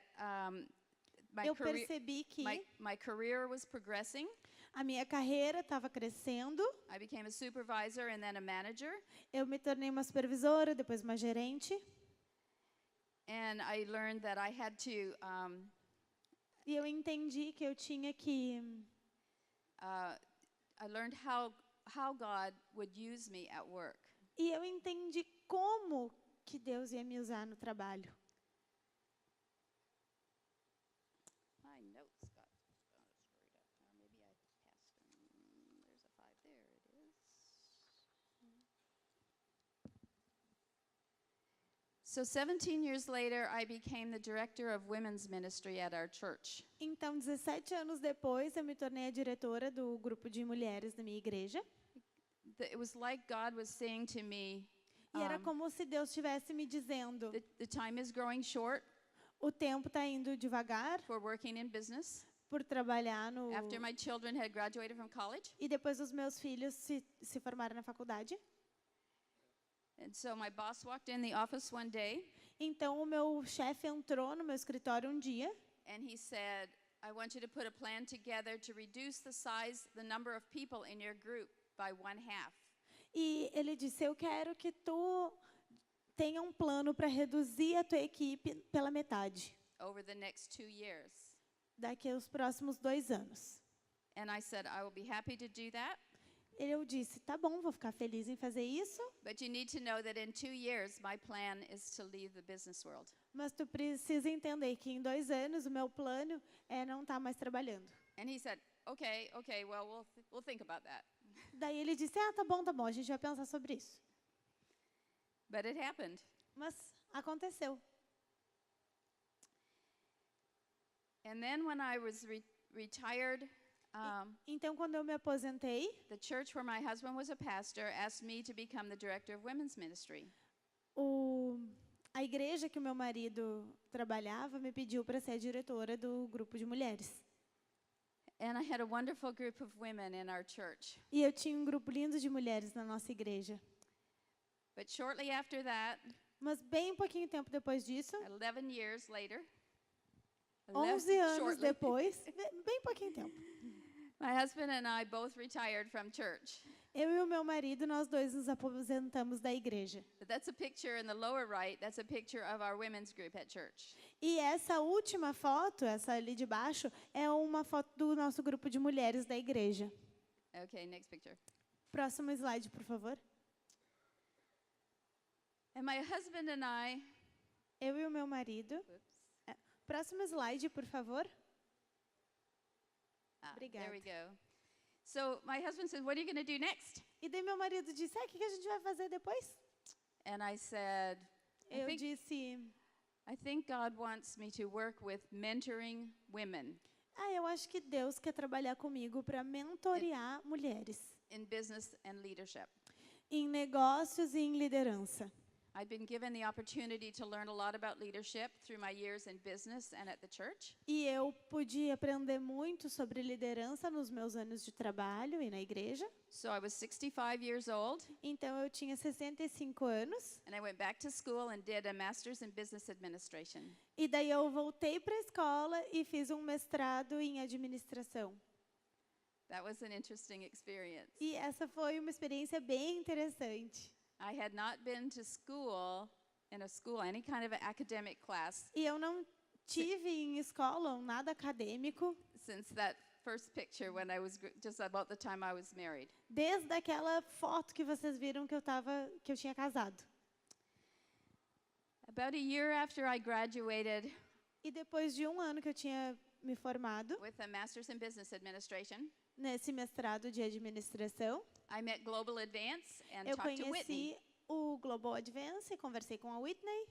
Speaker 1: my
Speaker 2: eu
Speaker 1: career,
Speaker 2: percebi que
Speaker 1: my career was progressing.
Speaker 2: a minha carreira estava crescendo.
Speaker 1: I became a supervisor and then a manager.
Speaker 2: Eu me tornei uma supervisora, depois uma gerente.
Speaker 1: And I learned that I had to
Speaker 2: E eu entendi que eu tinha que
Speaker 1: I learned how God would use me at work.
Speaker 2: E eu entendi como que Deus ia me usar no trabalho.
Speaker 1: My notes got screwed up. Maybe I passed them. There's a 5 there. It is. So 17 years later, I became the director of women's ministry at our church.
Speaker 2: Então, 17 anos depois, eu me tornei a diretora do grupo de mulheres da minha igreja.
Speaker 1: It was like God was saying to me,
Speaker 2: E era como se Deus estivesse me dizendo:
Speaker 1: the time is growing short
Speaker 2: o tempo está indo devagar
Speaker 1: for working in business.
Speaker 2: por trabalhar no...
Speaker 1: After my children had graduated from college.
Speaker 2: E depois os meus filhos se formaram na faculdade.
Speaker 1: And so my boss walked in the office one day
Speaker 2: Então, o meu chefe entrou no meu escritório um dia
Speaker 1: and he said, I want you to put a plan together to reduce the number of people in your group by 1/2.
Speaker 2: e ele disse: eu quero que tu tenha um plano para reduzir a tua equipe pela metade
Speaker 1: over the next 2 years.
Speaker 2: daqui aos próximos 2 anos.
Speaker 1: And I said, I will be happy to do that,
Speaker 2: Eu disse: tá bom, vou ficar feliz em fazer isso,
Speaker 1: but you need to know that in 2 years my plan is to leave the business world.
Speaker 2: mas tu precisa entender que em 2 anos o meu plano é não estar mais trabalhando.
Speaker 1: And he said, okay, well, we'll think about that.
Speaker 2: Daí ele disse: tá bom, a gente vai pensar sobre isso.
Speaker 1: But it happened.
Speaker 2: Mas aconteceu.
Speaker 1: And then when I was retired,
Speaker 2: Então, quando eu me aposentei,
Speaker 1: the church where my husband was a pastor asked me to become the director of women's ministry.
Speaker 2: a igreja que o meu marido trabalhava me pediu para ser a diretora do grupo de mulheres.
Speaker 1: And I had a wonderful group of women in our church.
Speaker 2: E eu tinha um grupo lindo de mulheres na nossa igreja.
Speaker 1: But shortly after that,
Speaker 2: Mas bem pouquinho tempo depois disso,
Speaker 1: 11 years later,
Speaker 2: 11 anos
Speaker 1: shortly,
Speaker 2: depois, bem pouquinho tempo,
Speaker 1: my husband and I both retired from church.
Speaker 2: eu e o meu marido, nós dois nos aposentamos da igreja.
Speaker 1: But that's a picture in the lower right. That's a picture of our women's group at church.
Speaker 2: E essa última foto, essa ali de baixo, é uma foto do nosso grupo de mulheres da igreja.
Speaker 1: Okay, next picture.
Speaker 2: Próximo slide, por favor.
Speaker 1: And my husband and I,
Speaker 2: Eu e o meu marido. Próximo slide, por favor.
Speaker 1: there we go. So my husband said, what are you going to do next?
Speaker 2: E daí meu marido disse: o que a gente vai fazer depois?
Speaker 1: And I said,
Speaker 2: Eu disse:
Speaker 1: I think God wants me to work with mentoring women
Speaker 2: eu acho que Deus quer trabalhar comigo para mentorear mulheres
Speaker 1: in business and leadership.
Speaker 2: em negócios e em liderança.
Speaker 1: I've been given the opportunity to learn a lot about leadership through my years in business and at the church.
Speaker 2: E eu pude aprender muito sobre liderança nos meus anos de trabalho e na igreja.
Speaker 1: So I was 65 years old,
Speaker 2: Então eu tinha 65 anos.
Speaker 1: and I went back to school and did a master's in business administration.
Speaker 2: E daí eu voltei para a escola e fiz um mestrado em administração.
Speaker 1: That was an interesting experience.
Speaker 2: E essa foi uma experiência bem interessante.
Speaker 1: I had not been to school, any kind of an academic class,
Speaker 2: E eu não tive em escola nada acadêmico
Speaker 1: since that first picture when I was just about the time I was married.
Speaker 2: desde aquela foto que vocês viram que eu tinha casado.
Speaker 1: About a year after I graduated
Speaker 2: E depois de um ano que eu tinha me formado
Speaker 1: with a master's in business administration,
Speaker 2: nesse mestrado de administração,
Speaker 1: I met Global Advance and
Speaker 2: eu
Speaker 1: talked to Whitney.
Speaker 2: conheci o Global Advance e conversei com a Whitney.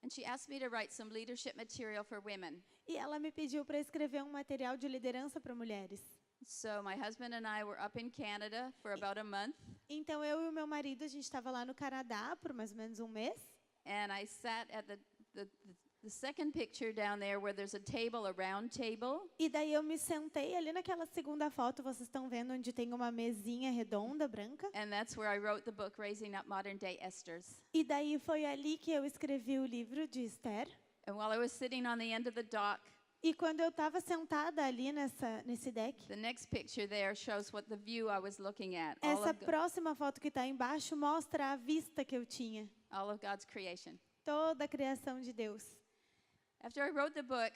Speaker 1: And she asked me to write some leadership material for women.
Speaker 2: E ela me pediu para escrever um material de liderança para mulheres.
Speaker 1: So my husband and I were up in Canada for about a month,
Speaker 2: Então eu e o meu marido, a gente estava lá no Canadá por mais ou menos um mês.
Speaker 1: and I sat at the second picture down there where there's a table, a round table,
Speaker 2: E daí eu me sentei ali naquela segunda foto, vocês estão vendo onde tem uma mesinha redonda, branca.
Speaker 1: and that's where I wrote the book, Raising Up Modern Day Esthers.
Speaker 2: E daí foi ali que eu escrevi o livro de Esther.
Speaker 1: And while I was sitting on the end of the dock,
Speaker 2: E quando eu estava sentada ali nesse deck,
Speaker 1: The next picture there shows what the view I was looking at. All
Speaker 2: essa
Speaker 1: of,
Speaker 2: próxima foto que está embaixo mostra a vista que eu tinha.
Speaker 1: all of God's creation.
Speaker 2: Toda a criação de Deus.
Speaker 1: After I wrote the book,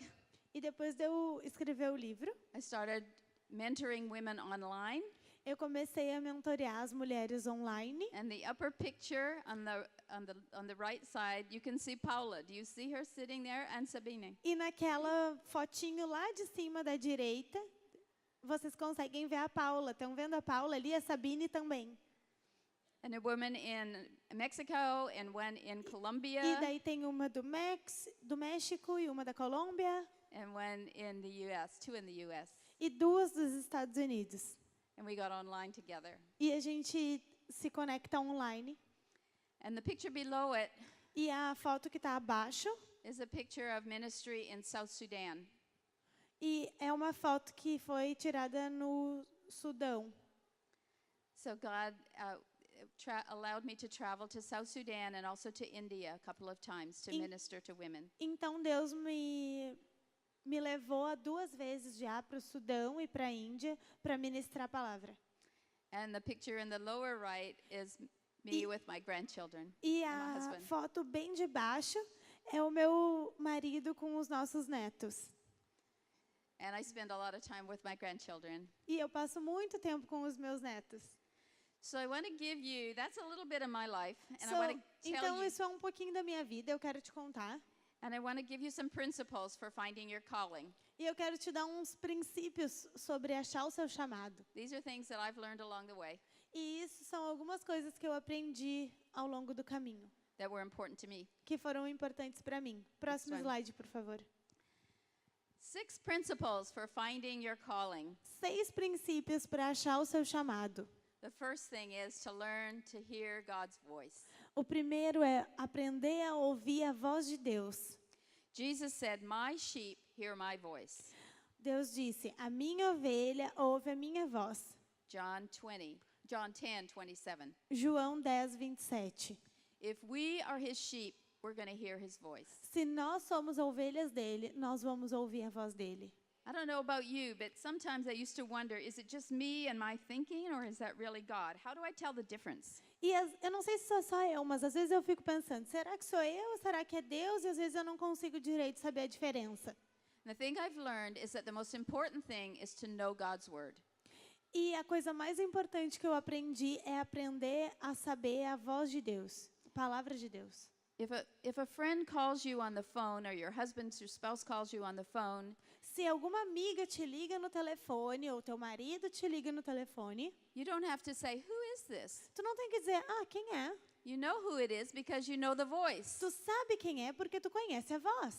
Speaker 2: E depois de eu escrever o livro,
Speaker 1: I started mentoring women online.
Speaker 2: eu comecei a mentorear as mulheres online.
Speaker 1: And the upper picture on the right side, you can see Paula. Do you see her sitting there? And Sabine.
Speaker 2: E naquela fotinho lá de cima da direita, vocês conseguem ver a Paula. Estão vendo a Paula ali, a Sabine também.
Speaker 1: And a woman in Mexico and one in Colombia
Speaker 2: E daí tem uma do México e uma da Colômbia
Speaker 1: and one in the US, two in the US.
Speaker 2: e duas dos Estados Unidos.
Speaker 1: And we got online together.
Speaker 2: E a gente se conecta online.
Speaker 1: And the picture below it
Speaker 2: E a foto que está abaixo
Speaker 1: is a picture of ministry in South Sudan.
Speaker 2: e é uma foto que foi tirada no Sudão.
Speaker 1: So God allowed me to travel to South Sudan and also to India a couple of times to minister to women.
Speaker 2: Então Deus me levou a 2 vezes já para o Sudão e para a Índia para ministrar a palavra.
Speaker 1: And the picture in the lower right is me with my grandchildren
Speaker 2: E
Speaker 1: and my
Speaker 2: a
Speaker 1: husband.
Speaker 2: foto bem de baixo é o meu marido com os nossos netos.
Speaker 1: And I spend a lot of time with my grandchildren.
Speaker 2: E eu passo muito tempo com os meus netos.
Speaker 1: So I want to give you, that's a little bit of my life, and I want to tell
Speaker 2: Então
Speaker 1: you,
Speaker 2: isso é um pouquinho da minha vida, eu quero te contar.
Speaker 1: and I want to give you some principles for finding your calling.
Speaker 2: E eu quero te dar uns princípios sobre achar o seu chamado.
Speaker 1: These are things that I've learned along the way
Speaker 2: E isso são algumas coisas que eu aprendi ao longo do caminho,
Speaker 1: that were important to me.
Speaker 2: que foram importantes para mim. Próximo
Speaker 1: Next one.
Speaker 2: slide, por favor.
Speaker 1: 6 principles for finding your calling.
Speaker 2: 6 princípios para achar o seu chamado.
Speaker 1: The first thing is to learn to hear God's voice.
Speaker 2: O primeiro é aprender a ouvir a voz de Deus.
Speaker 1: Jesus said, "My sheep hear my voice."
Speaker 2: Deus disse: a minha ovelha ouve a minha voz.
Speaker 1: John 10:27.
Speaker 2: João 10, 27.
Speaker 1: If we are his sheep, we're going to hear his voice.
Speaker 2: Se nós somos ovelhas dele, nós vamos ouvir a voz dele.
Speaker 1: I don't know about you, but sometimes I used to wonder, is it just me and my thinking, or is that really God? How do I tell the difference?
Speaker 2: E eu não sei se sou só eu, mas às vezes eu fico pensando, será que sou eu ou será que é Deus? E às vezes eu não consigo direito saber a diferença.
Speaker 1: And the thing I've learned is that the most important thing is to know God's word.
Speaker 2: E a coisa mais importante que eu aprendi é aprender a saber a voz de Deus, a palavra de Deus.
Speaker 1: If a friend calls you on the phone, or your husband, your spouse calls you on the phone,
Speaker 2: Se alguma amiga te liga no telefone ou teu marido te liga no telefone,
Speaker 1: you don't have to say, "Who is this?"
Speaker 2: tu não tem que dizer, quem é?
Speaker 1: You know who it is because you know the voice.
Speaker 2: Tu sabe quem é porque tu conhece a voz.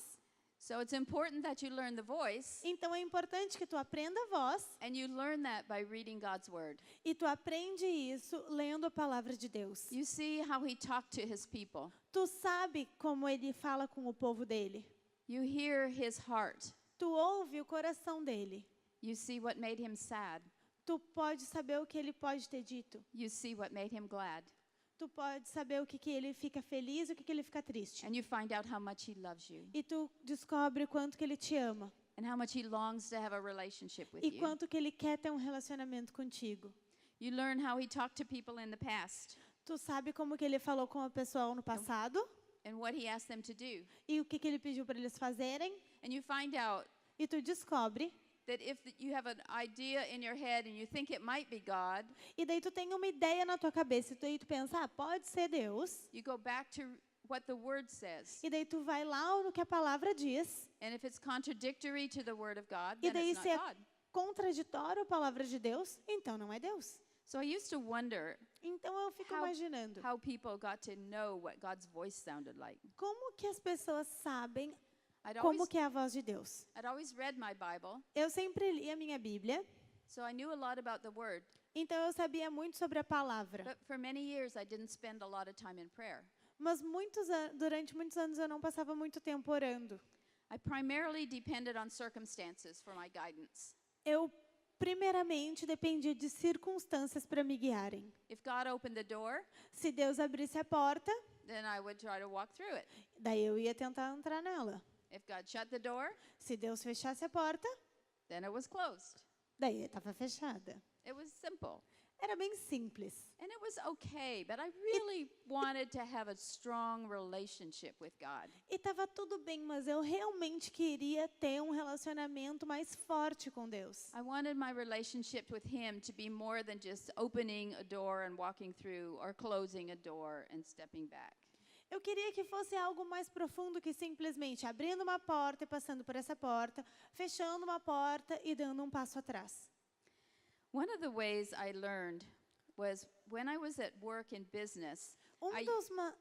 Speaker 1: So it's important that you learn the voice,
Speaker 2: Então é importante que tu aprenda a voz
Speaker 1: and you learn that by reading God's word.
Speaker 2: e tu aprende isso lendo a palavra de Deus.
Speaker 1: You see how he talked to his people.
Speaker 2: Tu sabe como ele fala com o povo dele.
Speaker 1: You hear his heart.
Speaker 2: Tu ouve o coração dele.
Speaker 1: You see what made him sad.
Speaker 2: Tu pode saber o que ele pode ter dito.
Speaker 1: You see what made him glad.
Speaker 2: Tu pode saber o que ele fica feliz e o que ele fica triste.
Speaker 1: And you find out how much he loves you
Speaker 2: E tu descobre o quanto que ele te ama.
Speaker 1: and how much he longs to have a relationship with
Speaker 2: E
Speaker 1: you.
Speaker 2: quanto que ele quer ter um relacionamento contigo.
Speaker 1: You learn how he talked to people in the past
Speaker 2: Tu sabe como que ele falou com a pessoa no passado
Speaker 1: and what he asked them to do.
Speaker 2: e o que ele pediu para eles fazerem.
Speaker 1: And you find out
Speaker 2: E tu descobre.
Speaker 1: that if you have an idea in your head and you think it might be God,
Speaker 2: E daí tu tem uma ideia na tua cabeça. E daí tu pensa, pode ser Deus.
Speaker 1: you go back to what the word says.
Speaker 2: E daí tu vai lá no que a palavra diz.
Speaker 1: And if it's contradictory to the word of God,
Speaker 2: E
Speaker 1: then
Speaker 2: daí
Speaker 1: it's
Speaker 2: se
Speaker 1: not
Speaker 2: é
Speaker 1: God.
Speaker 2: contraditório a palavra de Deus, então não é Deus.
Speaker 1: So I used to wonder
Speaker 2: Então eu fico imaginando.
Speaker 1: how people got to know what God's voice sounded like.
Speaker 2: Como que as pessoas sabem
Speaker 1: I'd
Speaker 2: como
Speaker 1: always,
Speaker 2: que é a voz de Deus?
Speaker 1: I'd always read my Bible,
Speaker 2: Eu sempre li a minha Bíblia,
Speaker 1: so I knew a lot about the word.
Speaker 2: então eu sabia muito sobre a palavra.
Speaker 1: But for many years, I didn't spend a lot of time in prayer.
Speaker 2: Mas durante muitos anos eu não passava muito tempo orando.
Speaker 1: I primarily depended on circumstances for my guidance.
Speaker 2: Eu primeiramente dependia de circunstâncias para me guiarem.
Speaker 1: If God opened the door,
Speaker 2: Se Deus abrisse a porta,
Speaker 1: then I would try to walk through it.
Speaker 2: daí eu ia tentar entrar nela.
Speaker 1: If God shut the door,
Speaker 2: Se Deus fechasse a porta,
Speaker 1: then it was closed.
Speaker 2: daí estava fechada.
Speaker 1: It was simple.
Speaker 2: Era bem simples.
Speaker 1: And it was okay, but I really wanted to have a strong relationship with God.
Speaker 2: E estava tudo bem, mas eu realmente queria ter um relacionamento mais forte com Deus.
Speaker 1: I wanted my relationship with Him to be more than just opening a door and walking through or closing a door and stepping back.
Speaker 2: Eu queria que fosse algo mais profundo que simplesmente abrindo uma porta e passando por essa porta, fechando uma porta e dando um passo atrás.
Speaker 1: One of the ways I learned was when I was at work in business,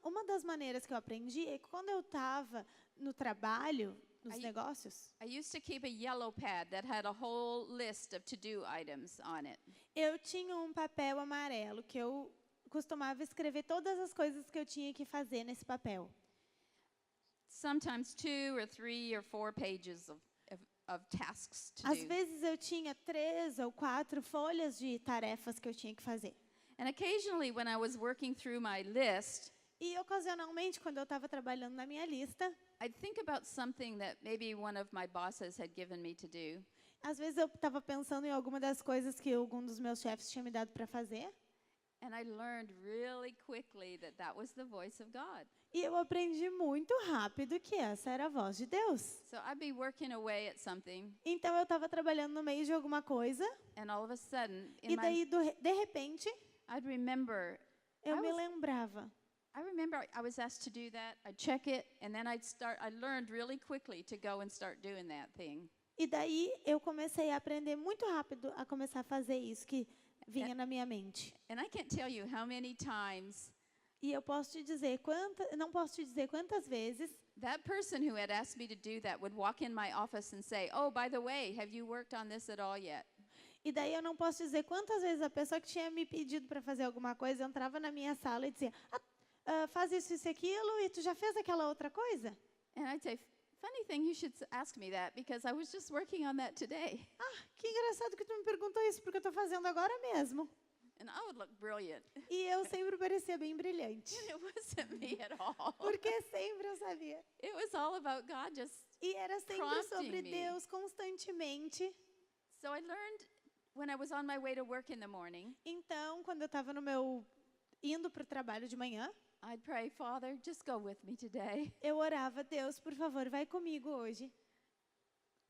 Speaker 2: Uma das maneiras que eu aprendi é que quando eu estava no trabalho, nos
Speaker 1: Aí-
Speaker 2: negócios,
Speaker 1: I used to keep a yellow pad that had a whole list of to-do items on it.
Speaker 2: eu tinha um papel amarelo que eu costumava escrever todas as coisas que eu tinha que fazer nesse papel.
Speaker 1: Sometimes 2 or 3 or 4 pages of tasks to
Speaker 2: Às
Speaker 1: do.
Speaker 2: vezes eu tinha 3 ou 4 folhas de tarefas que eu tinha que fazer.
Speaker 1: And occasionally when I was working through my list,
Speaker 2: E ocasionalmente, quando eu estava trabalhando na minha lista,
Speaker 1: I'd think about something that maybe one of my bosses had given me to do.
Speaker 2: às vezes eu estava pensando em alguma das coisas que algum dos meus chefes tinha me dado para fazer.
Speaker 1: And I learned really quickly that that was the voice of God.
Speaker 2: E eu aprendi muito rápido que essa era a voz de Deus.
Speaker 1: So I'd be working away at something,
Speaker 2: Então eu estava trabalhando no meio de alguma coisa
Speaker 1: and all of a sudden,
Speaker 2: e daí de repente
Speaker 1: I'd remember.
Speaker 2: eu
Speaker 1: I
Speaker 2: me
Speaker 1: was-
Speaker 2: lembrava.
Speaker 1: I remember I was asked to do that. I'd check it, and then I learned really quickly to go and start doing that thing.
Speaker 2: E daí eu comecei a aprender muito rápido a começar a fazer isso que vinha na minha mente.
Speaker 1: And I can't tell you how many times
Speaker 2: E eu posso te dizer não posso te dizer quantas vezes
Speaker 1: that person who had asked me to do that would walk in my office and say, "Oh, by the way, have you worked on this at all yet?"
Speaker 2: E daí eu não posso dizer quantas vezes a pessoa que tinha me pedido para fazer alguma coisa entrava na minha sala e dizia: faz isso e aquilo, e tu já fez aquela outra coisa?
Speaker 1: And I'd say, "Funny thing, you should ask me that because I was just working on that today."
Speaker 2: Que engraçado que tu me perguntou isso, porque eu estou fazendo agora mesmo.
Speaker 1: And I would look brilliant.
Speaker 2: E eu sempre parecia bem brilhante.
Speaker 1: It wasn't me at all.
Speaker 2: Porque sempre eu sabia.
Speaker 1: It was all about God just.
Speaker 2: E era sempre
Speaker 1: Prompting
Speaker 2: sobre
Speaker 1: me.
Speaker 2: Deus constantemente.
Speaker 1: So I learned when I was on my way to work in the morning,
Speaker 2: Então, quando eu estava indo para o trabalho de manhã,
Speaker 1: I'd pray, "Father, just go with me today."
Speaker 2: eu orava: Deus, por favor, vai comigo hoje.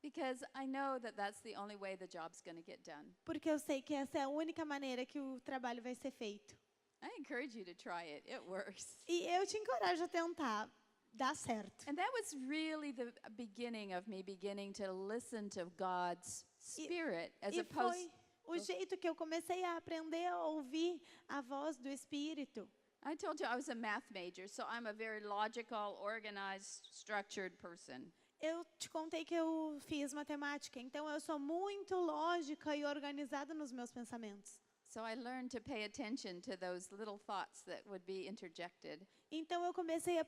Speaker 1: Because I know that that's the only way the job's going to get done.
Speaker 2: Porque eu sei que essa é a única maneira que o trabalho vai ser feito.
Speaker 1: I encourage you to try it. It works.
Speaker 2: E eu te encorajo a tentar. Dá certo.
Speaker 1: And that was really the beginning of me beginning to listen to God's Spirit as
Speaker 2: E
Speaker 1: opposed.
Speaker 2: foi o jeito que eu comecei a aprender a ouvir a voz do Espírito.
Speaker 1: I told you I was a math major, so I'm a very logical, organized, structured person.
Speaker 2: Eu te contei que eu fiz matemática, então eu sou muito lógica e organizada nos meus pensamentos.
Speaker 1: So I learned to pay attention to those little thoughts that would be interjected.
Speaker 2: Então eu comecei a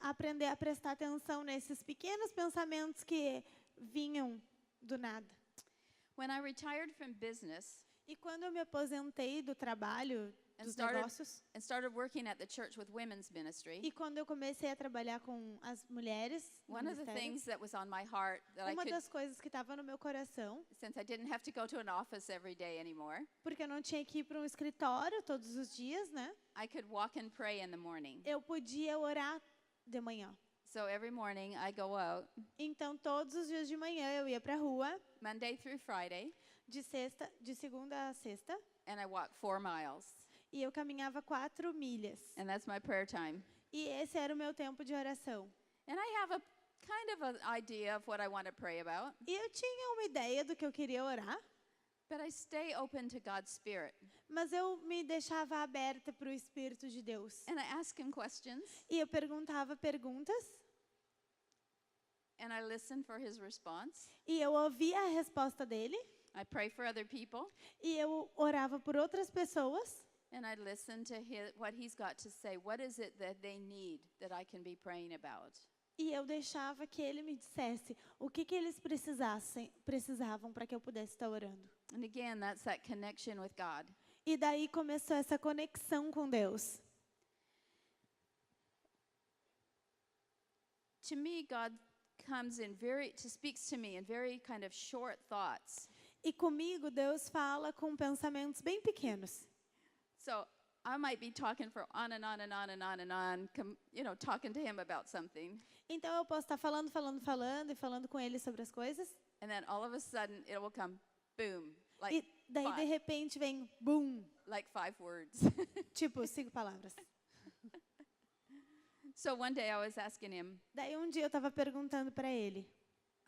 Speaker 2: aprender a prestar atenção nesses pequenos pensamentos que vinham do nada.
Speaker 1: When I retired from business
Speaker 2: E quando eu me aposentei do trabalho,
Speaker 1: and
Speaker 2: dos
Speaker 1: started,
Speaker 2: negócios,
Speaker 1: and started working at the church with women's ministry,
Speaker 2: e quando eu comecei a trabalhar com as mulheres, no
Speaker 1: one of the
Speaker 2: ministério,
Speaker 1: things that was on my heart that I
Speaker 2: uma
Speaker 1: could,
Speaker 2: das coisas que estava no meu coração,
Speaker 1: since I didn't have to go to an office every day anymore,
Speaker 2: porque eu não tinha que ir para um escritório todos os dias, né?
Speaker 1: I could walk and pray in the morning.
Speaker 2: Eu podia orar de manhã.
Speaker 1: So every morning I go out,
Speaker 2: Então todos os dias de manhã eu ia para a rua,
Speaker 1: Monday through Friday,
Speaker 2: de segunda a sexta,
Speaker 1: and I walk 4 miles.
Speaker 2: e eu caminhava 4 milhas.
Speaker 1: And that's my prayer time.
Speaker 2: E esse era o meu tempo de oração.
Speaker 1: And I have a kind of an idea of what I want to pray about,
Speaker 2: E eu tinha uma ideia do que eu queria orar,
Speaker 1: but I stay open to God's Spirit.
Speaker 2: mas eu me deixava aberta para o Espírito de Deus.
Speaker 1: And I ask Him questions,
Speaker 2: E eu perguntava perguntas,
Speaker 1: and I listen for His response.
Speaker 2: e eu ouvia a resposta dele,
Speaker 1: I pray for other people,
Speaker 2: e eu orava por outras pessoas,
Speaker 1: and I listen to what He's got to say. What is it that they need that I can be praying about?
Speaker 2: e eu deixava que ele me dissesse o que eles precisavam para que eu pudesse estar orando.
Speaker 1: And again, that's that connection with God.
Speaker 2: E daí começou essa conexão com Deus.
Speaker 1: To me, God comes in speaks to me in very kind of short thoughts.
Speaker 2: E comigo, Deus fala com pensamentos bem pequenos.
Speaker 1: So I might be talking for on and on and on and on and on, talking to him about something.
Speaker 2: Então eu posso estar falando e falando com ele sobre as coisas.
Speaker 1: And then all of a sudden it will come, boom, like,
Speaker 2: E daí, de repente, vem boom,
Speaker 1: like 5 words.
Speaker 2: tipo 5 palavras.
Speaker 1: So one day I was asking him,
Speaker 2: Daí um dia eu estava perguntando para ele,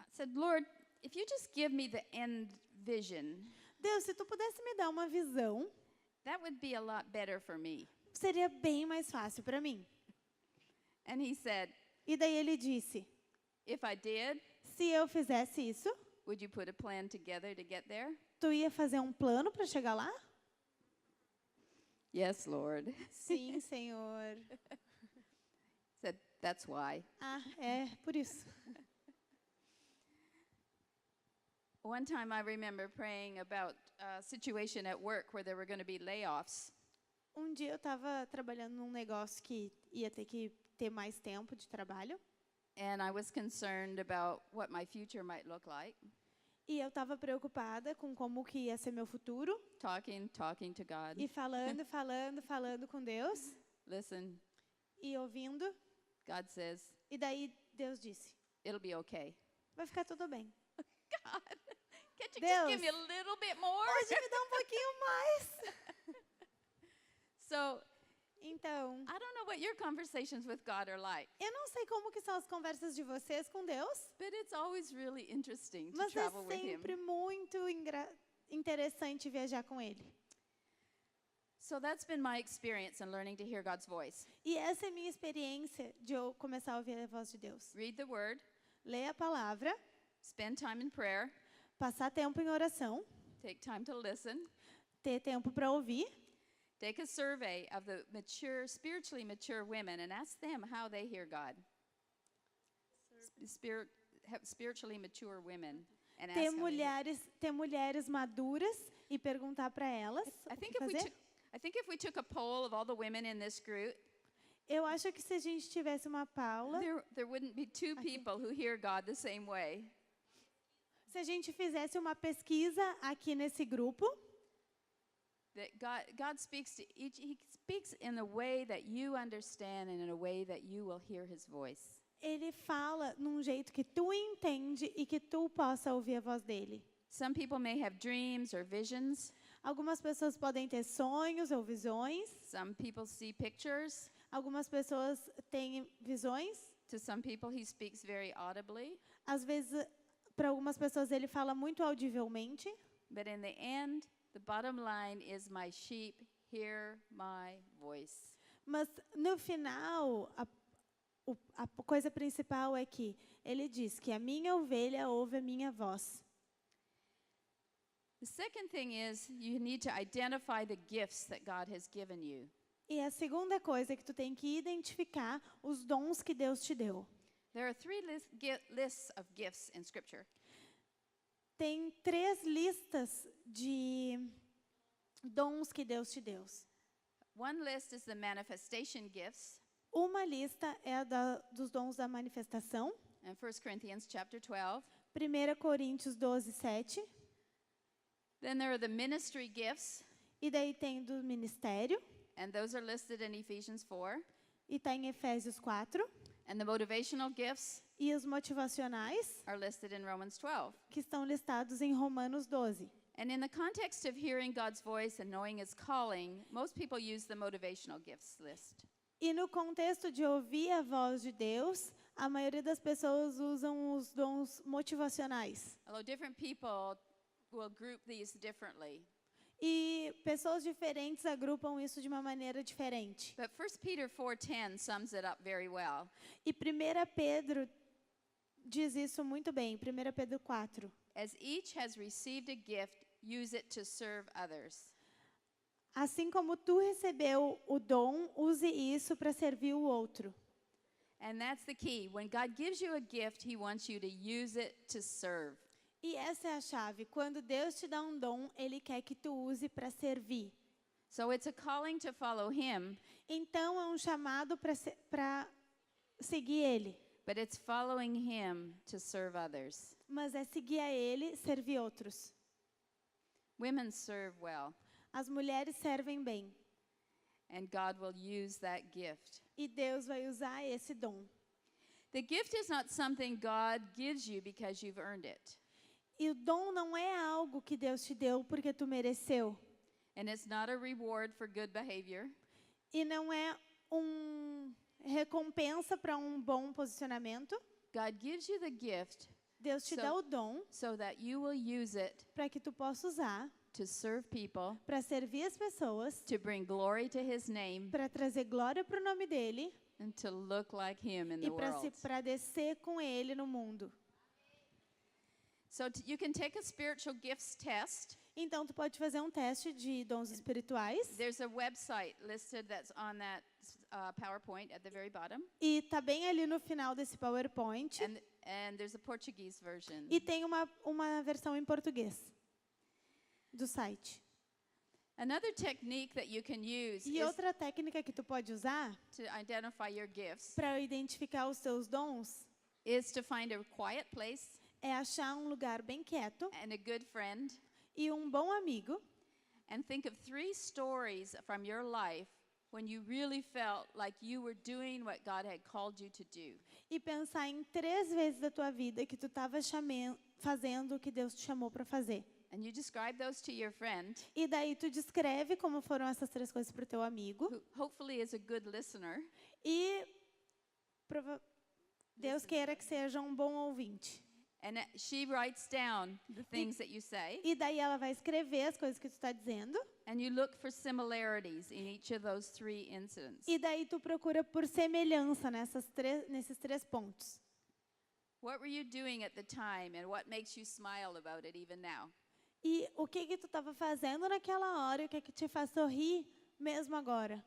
Speaker 1: I said, Lord, if you just give me the end vision,
Speaker 2: Deus, se tu pudesse me dar uma visão,
Speaker 1: that would be a lot better for me.
Speaker 2: seria bem mais fácil para mim.
Speaker 1: And he said,
Speaker 2: E daí ele disse,
Speaker 1: if I did,
Speaker 2: se eu fizesse isso,
Speaker 1: would you put a plan together to get there?
Speaker 2: tu ia fazer um plano para chegar lá?
Speaker 1: Yes, Lord.
Speaker 2: Sim, Senhor.
Speaker 1: Said, that's why.
Speaker 2: Ah, é por isso.
Speaker 1: One time I remember praying about a situation at work where there were going to be layoffs.
Speaker 2: Um dia eu estava trabalhando num negócio que ia ter que ter mais tempo de trabalho.
Speaker 1: And I was concerned about what my future might look like.
Speaker 2: E eu estava preocupada com como que ia ser meu futuro.
Speaker 1: Talking to God.
Speaker 2: E falando com Deus.
Speaker 1: Listen,
Speaker 2: E ouvindo.
Speaker 1: God says,
Speaker 2: E daí Deus disse,
Speaker 1: it'll be okay.
Speaker 2: vai ficar tudo bem.
Speaker 1: God, can't you
Speaker 2: Deus,
Speaker 1: just give me a little bit more?
Speaker 2: pode me dar um pouquinho mais?
Speaker 1: So,
Speaker 2: Então,
Speaker 1: I don't know what your conversations with God are like,
Speaker 2: eu não sei como que são as conversas de vocês com Deus,
Speaker 1: but it's always really interesting to
Speaker 2: mas é
Speaker 1: travel with Him.
Speaker 2: sempre muito interessante viajar com Ele.
Speaker 1: So that's been my experience in learning to hear God's voice.
Speaker 2: E essa é a minha experiência de eu começar a ouvir a voz de Deus.
Speaker 1: Read the Word,
Speaker 2: Ler a palavra,
Speaker 1: spend time in prayer,
Speaker 2: passar tempo em oração,
Speaker 1: take time to listen,
Speaker 2: ter tempo para ouvir.
Speaker 1: take a survey of the spiritually mature women and ask them how they hear God. Spiritually mature women and ask
Speaker 2: Ter
Speaker 1: how they hear.
Speaker 2: mulheres maduras e perguntar para elas
Speaker 1: I
Speaker 2: o
Speaker 1: think
Speaker 2: que fazer.
Speaker 1: if we took a poll of all the women in this group,
Speaker 2: Eu acho que se a gente tivesse uma Paula,
Speaker 1: there wouldn't be two people who hear God the same way.
Speaker 2: se a gente fizesse uma pesquisa aqui nesse grupo,
Speaker 1: That God speaks to each. He speaks in a way that you understand and in a way that you will hear His voice.
Speaker 2: ele fala num jeito que tu entende e que tu possa ouvir a voz dele.
Speaker 1: Some people may have dreams or visions.
Speaker 2: Algumas pessoas podem ter sonhos ou visões,
Speaker 1: Some people see pictures.
Speaker 2: algumas pessoas têm visões,
Speaker 1: To some people, He speaks very audibly.
Speaker 2: às vezes para algumas pessoas ele fala muito audivelmente,
Speaker 1: But in the end, the bottom line is my sheep hear my voice.
Speaker 2: mas no final a coisa principal é que ele diz que a minha ovelha ouve a minha voz.
Speaker 1: The second thing is you need to identify the gifts that God has given you.
Speaker 2: E a segunda coisa é que tu tem que identificar os dons que Deus te deu.
Speaker 1: There are 3 lists of gifts in Scripture.
Speaker 2: Tem 3 listas de dons que Deus te deu.
Speaker 1: One list is the manifestation gifts.
Speaker 2: Uma lista é a dos dons da manifestação,
Speaker 1: In 1 Corinthians chapter 12.
Speaker 2: 1 Coríntios 12, 7.
Speaker 1: Then there are the ministry gifts,
Speaker 2: E daí tem do ministério,
Speaker 1: and those are listed in Ephesians 4.
Speaker 2: e está em Efésios 4.
Speaker 1: And the motivational gifts
Speaker 2: E os motivacionais,
Speaker 1: are listed in Romans 12.
Speaker 2: que estão listados em Romanos 12.
Speaker 1: And in the context of hearing God's voice and knowing His calling, most people use the motivational gifts list.
Speaker 2: E no contexto de ouvir a voz de Deus, a maioria das pessoas usam os dons motivacionais.
Speaker 1: Although different people will group these differently.
Speaker 2: E pessoas diferentes agrupam isso de uma maneira diferente.
Speaker 1: But 1 Peter 4:10 sums it up very well.
Speaker 2: E 1 Pedro diz isso muito bem, 1 Pedro 4.
Speaker 1: As each has received a gift, use it to serve others.
Speaker 2: Assim como tu recebeu o dom, use isso para servir o outro.
Speaker 1: And that's the key. When God gives you a gift, He wants you to use it to serve.
Speaker 2: E essa é a chave. Quando Deus te dá um dom, Ele quer que tu use para servir.
Speaker 1: So it's a calling to follow Him,
Speaker 2: Então, é um chamado para seguir Ele.
Speaker 1: but it's following him to serve others.
Speaker 2: mas é seguir a Ele, servir outros.
Speaker 1: Women serve well,
Speaker 2: As mulheres servem bem
Speaker 1: and God will use that gift.
Speaker 2: e Deus vai usar esse dom.
Speaker 1: The gift is not something God gives you because you've earned it.
Speaker 2: E o dom não é algo que Deus te deu porque tu mereceu.
Speaker 1: And it's not a reward for good behavior.
Speaker 2: E não é recompensa para bom posicionamento.
Speaker 1: God gives you the gift
Speaker 2: Deus te dá o dom
Speaker 1: so that you will use it
Speaker 2: para que tu possa usar
Speaker 1: to serve people,
Speaker 2: para servir as pessoas,
Speaker 1: to bring glory to his name,
Speaker 2: para trazer glória para o nome dele
Speaker 1: and to look like him in the
Speaker 2: e
Speaker 1: world.
Speaker 2: para descer com ele no mundo.
Speaker 1: So you can take a spiritual gifts test.
Speaker 2: Então tu pode fazer um teste de dons espirituais
Speaker 1: There's a website listed that's on that PowerPoint at the very bottom.
Speaker 2: e tá bem ali no final desse PowerPoint
Speaker 1: And there's a Portuguese version.
Speaker 2: e tem uma versão em português do site.
Speaker 1: Another technique that you can use
Speaker 2: E
Speaker 1: is
Speaker 2: outra técnica que tu pode usar
Speaker 1: to identify your gifts
Speaker 2: para identificar os teus dons
Speaker 1: is to find a quiet place
Speaker 2: é achar um lugar bem quieto
Speaker 1: and a good friend
Speaker 2: e um bom amigo
Speaker 1: and think of 3 stories from your life when you really felt like you were doing what God had called you to do.
Speaker 2: e pensar em 3 vezes da tua vida que tu estava fazendo o que Deus te chamou para fazer.
Speaker 1: And you describe those to your friend,
Speaker 2: E daí tu descreve como foram essas 3 coisas para o teu amigo
Speaker 1: who hopefully is a good listener,
Speaker 2: e Deus queira que seja um bom ouvinte.
Speaker 1: and she writes down the things that you say,
Speaker 2: E daí ela vai escrever as coisas que tu está dizendo
Speaker 1: and you look for similarities in each of those 3 incidents.
Speaker 2: e daí tu procura por semelhança nesses 3 pontos.
Speaker 1: What were you doing at the time, and what makes you smile about it even now?
Speaker 2: E o que tu estava fazendo naquela hora e o que te faz sorrir mesmo agora?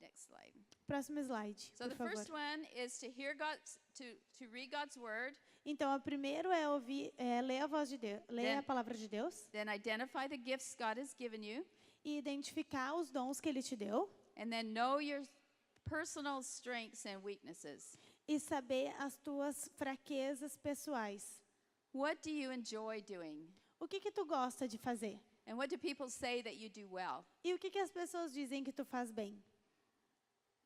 Speaker 1: Next slide.
Speaker 2: Próximo slide,
Speaker 1: So
Speaker 2: por
Speaker 1: the
Speaker 2: favor.
Speaker 1: first one is to hear God's to read God's word,
Speaker 2: Então, a primeiro é ler a voz de Deus, ler a palavra de Deus
Speaker 1: then identify the gifts God has given you,
Speaker 2: e identificar os dons que Ele te deu
Speaker 1: and then know your personal strengths and weaknesses.
Speaker 2: e saber as tuas fraquezas pessoais.
Speaker 1: What do you enjoy doing?
Speaker 2: O que tu gosta de fazer?
Speaker 1: And what do people say that you do well?
Speaker 2: E o que as pessoas dizem que tu faz bem?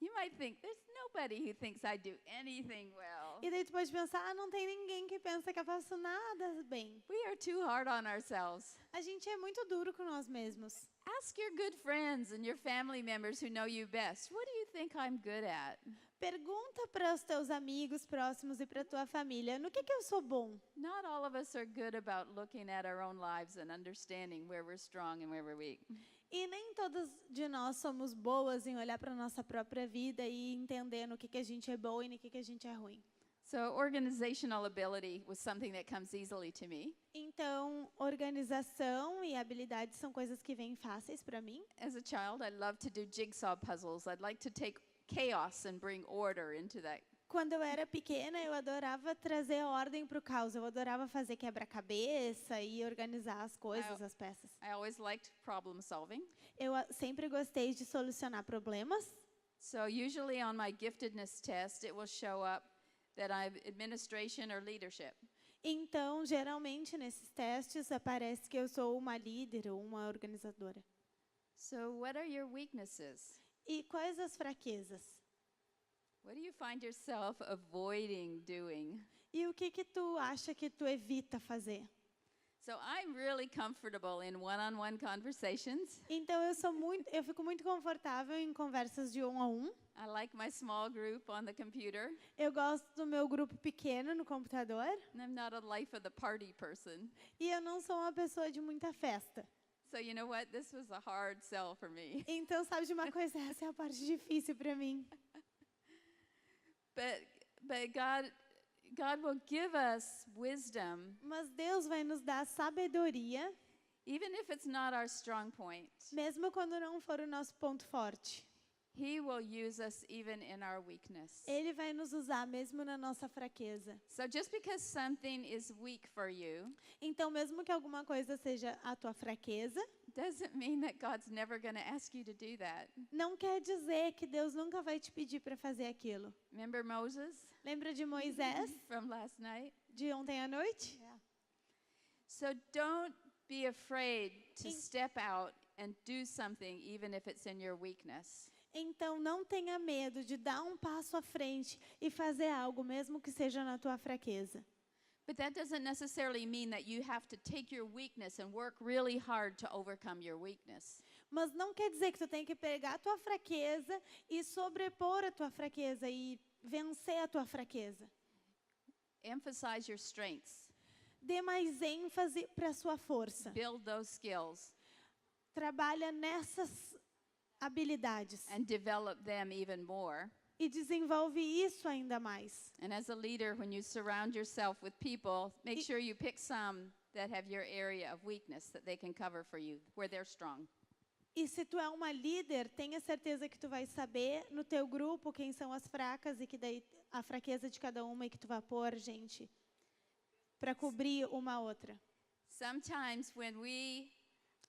Speaker 1: You might think, there's nobody who thinks I do anything well.
Speaker 2: E daí tu pode pensar, não tem ninguém que pensa que eu faço nada bem.
Speaker 1: We are too hard on ourselves.
Speaker 2: A gente é muito duro com nós mesmos.
Speaker 1: Ask your good friends and your family members who know you best, what do you think I'm good at?
Speaker 2: Pergunta para os teus amigos próximos e para tua família, no que eu sou bom?
Speaker 1: Not all of us are good about looking at our own lives and understanding where we're strong and where we're weak.
Speaker 2: E nem todas de nós somos boas em olhar para a nossa própria vida e entender no que a gente é boa e no que a gente é ruim.
Speaker 1: So organizational ability was something that comes easily to me.
Speaker 2: Então, organização e habilidade são coisas que vêm fáceis para mim.
Speaker 1: As a child, I loved to do jigsaw puzzles. I'd like to take chaos and bring order into that.
Speaker 2: Quando eu era pequena, eu adorava trazer ordem para o caos. Eu adorava fazer quebra-cabeça e organizar as coisas, as peças.
Speaker 1: I always liked problem solving.
Speaker 2: Eu sempre gostei de solucionar problemas.
Speaker 1: So usually on my giftedness test, it will show up that I'm administration or leadership.
Speaker 2: Então, geralmente, nesses testes, aparece que eu sou uma líder ou uma organizadora.
Speaker 1: So what are your weaknesses?
Speaker 2: E quais as fraquezas?
Speaker 1: What do you find yourself avoiding doing?
Speaker 2: E o que tu acha que tu evita fazer?
Speaker 1: So I'm really comfortable in one-on-one conversations.
Speaker 2: Então, eu fico muito confortável em conversas de 1 a 1.
Speaker 1: I like my small group on the computer.
Speaker 2: Eu gosto do meu grupo pequeno no computador.
Speaker 1: And I'm not a life of the party person.
Speaker 2: E eu não sou uma pessoa de muita festa.
Speaker 1: So you know what? This was a hard sell for me.
Speaker 2: Então, sabe de uma coisa? Essa é a parte difícil para mim.
Speaker 1: But God will give us wisdom,
Speaker 2: Mas Deus vai nos dar sabedoria,
Speaker 1: even if it's not our strong point.
Speaker 2: mesmo quando não for o nosso ponto forte.
Speaker 1: He will use us even in our weakness.
Speaker 2: Ele vai nos usar mesmo na nossa fraqueza.
Speaker 1: So just because something is weak for you
Speaker 2: Então, mesmo que alguma coisa seja a tua fraqueza,
Speaker 1: doesn't mean that God's never going to ask you to do that.
Speaker 2: não quer dizer que Deus nunca vai te pedir para fazer aquilo.
Speaker 1: Remember Moses
Speaker 2: Lembra de Moisés,
Speaker 1: from last night?
Speaker 2: de ontem à noite?
Speaker 1: So don't be afraid to
Speaker 2: Em-
Speaker 1: step out and do something even if it's in your weakness.
Speaker 2: Então, não tenha medo de dar um passo à frente e fazer algo, mesmo que seja na tua fraqueza.
Speaker 1: But that doesn't necessarily mean that you have to take your weakness and work really hard to overcome your weakness.
Speaker 2: Mas não quer dizer que tu tem que pegar a tua fraqueza e sobrepor a tua fraqueza e vencer a tua fraqueza.
Speaker 1: Emphasize your strengths.
Speaker 2: Dê mais ênfase para a sua força.
Speaker 1: Build those skills
Speaker 2: Trabalha nessas habilidades
Speaker 1: and develop them even more.
Speaker 2: e desenvolve isso ainda mais.
Speaker 1: And as a leader, when you surround yourself with people, make sure you pick some that have your area of weakness that they can cover for you, where they're strong.
Speaker 2: E se tu é uma líder, tenha certeza que tu vai saber no teu grupo quem são as fracas e que daí a fraqueza de cada uma e que tu vai pôr, gente, para cobrir uma outra.
Speaker 1: Sometimes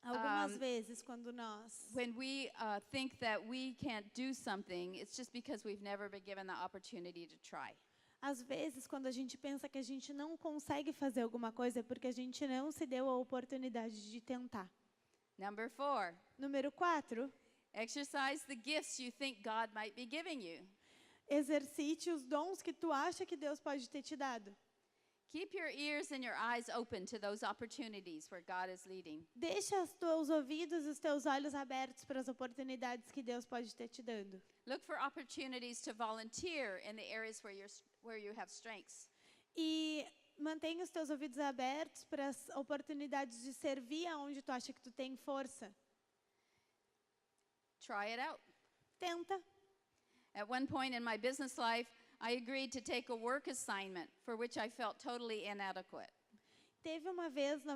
Speaker 2: Algumas vezes, quando nós
Speaker 1: when we think that we can't do something, it's just because we've never been given the opportunity to try.
Speaker 2: Às vezes, quando a gente pensa que a gente não consegue fazer alguma coisa, é porque a gente não se deu a oportunidade de tentar.
Speaker 1: Number 4,
Speaker 2: Número 4,
Speaker 1: exercise the gifts you think God might be giving you.
Speaker 2: exercite os dons que tu acha que Deus pode ter te dado.
Speaker 1: Keep your ears and your eyes open to those opportunities where God is leading.
Speaker 2: Deixa os teus ouvidos e os teus olhos abertos para as oportunidades que Deus pode ter te dando.
Speaker 1: Look for opportunities to volunteer in the areas where you have strengths.
Speaker 2: E mantenha os teus ouvidos abertos para as oportunidades de servir aonde tu acha que tu tem força.
Speaker 1: Try it out.
Speaker 2: Tenta.
Speaker 1: At one point in my business life, I agreed to take a work assignment for which I felt totally inadequate.
Speaker 2: Teve uma vez na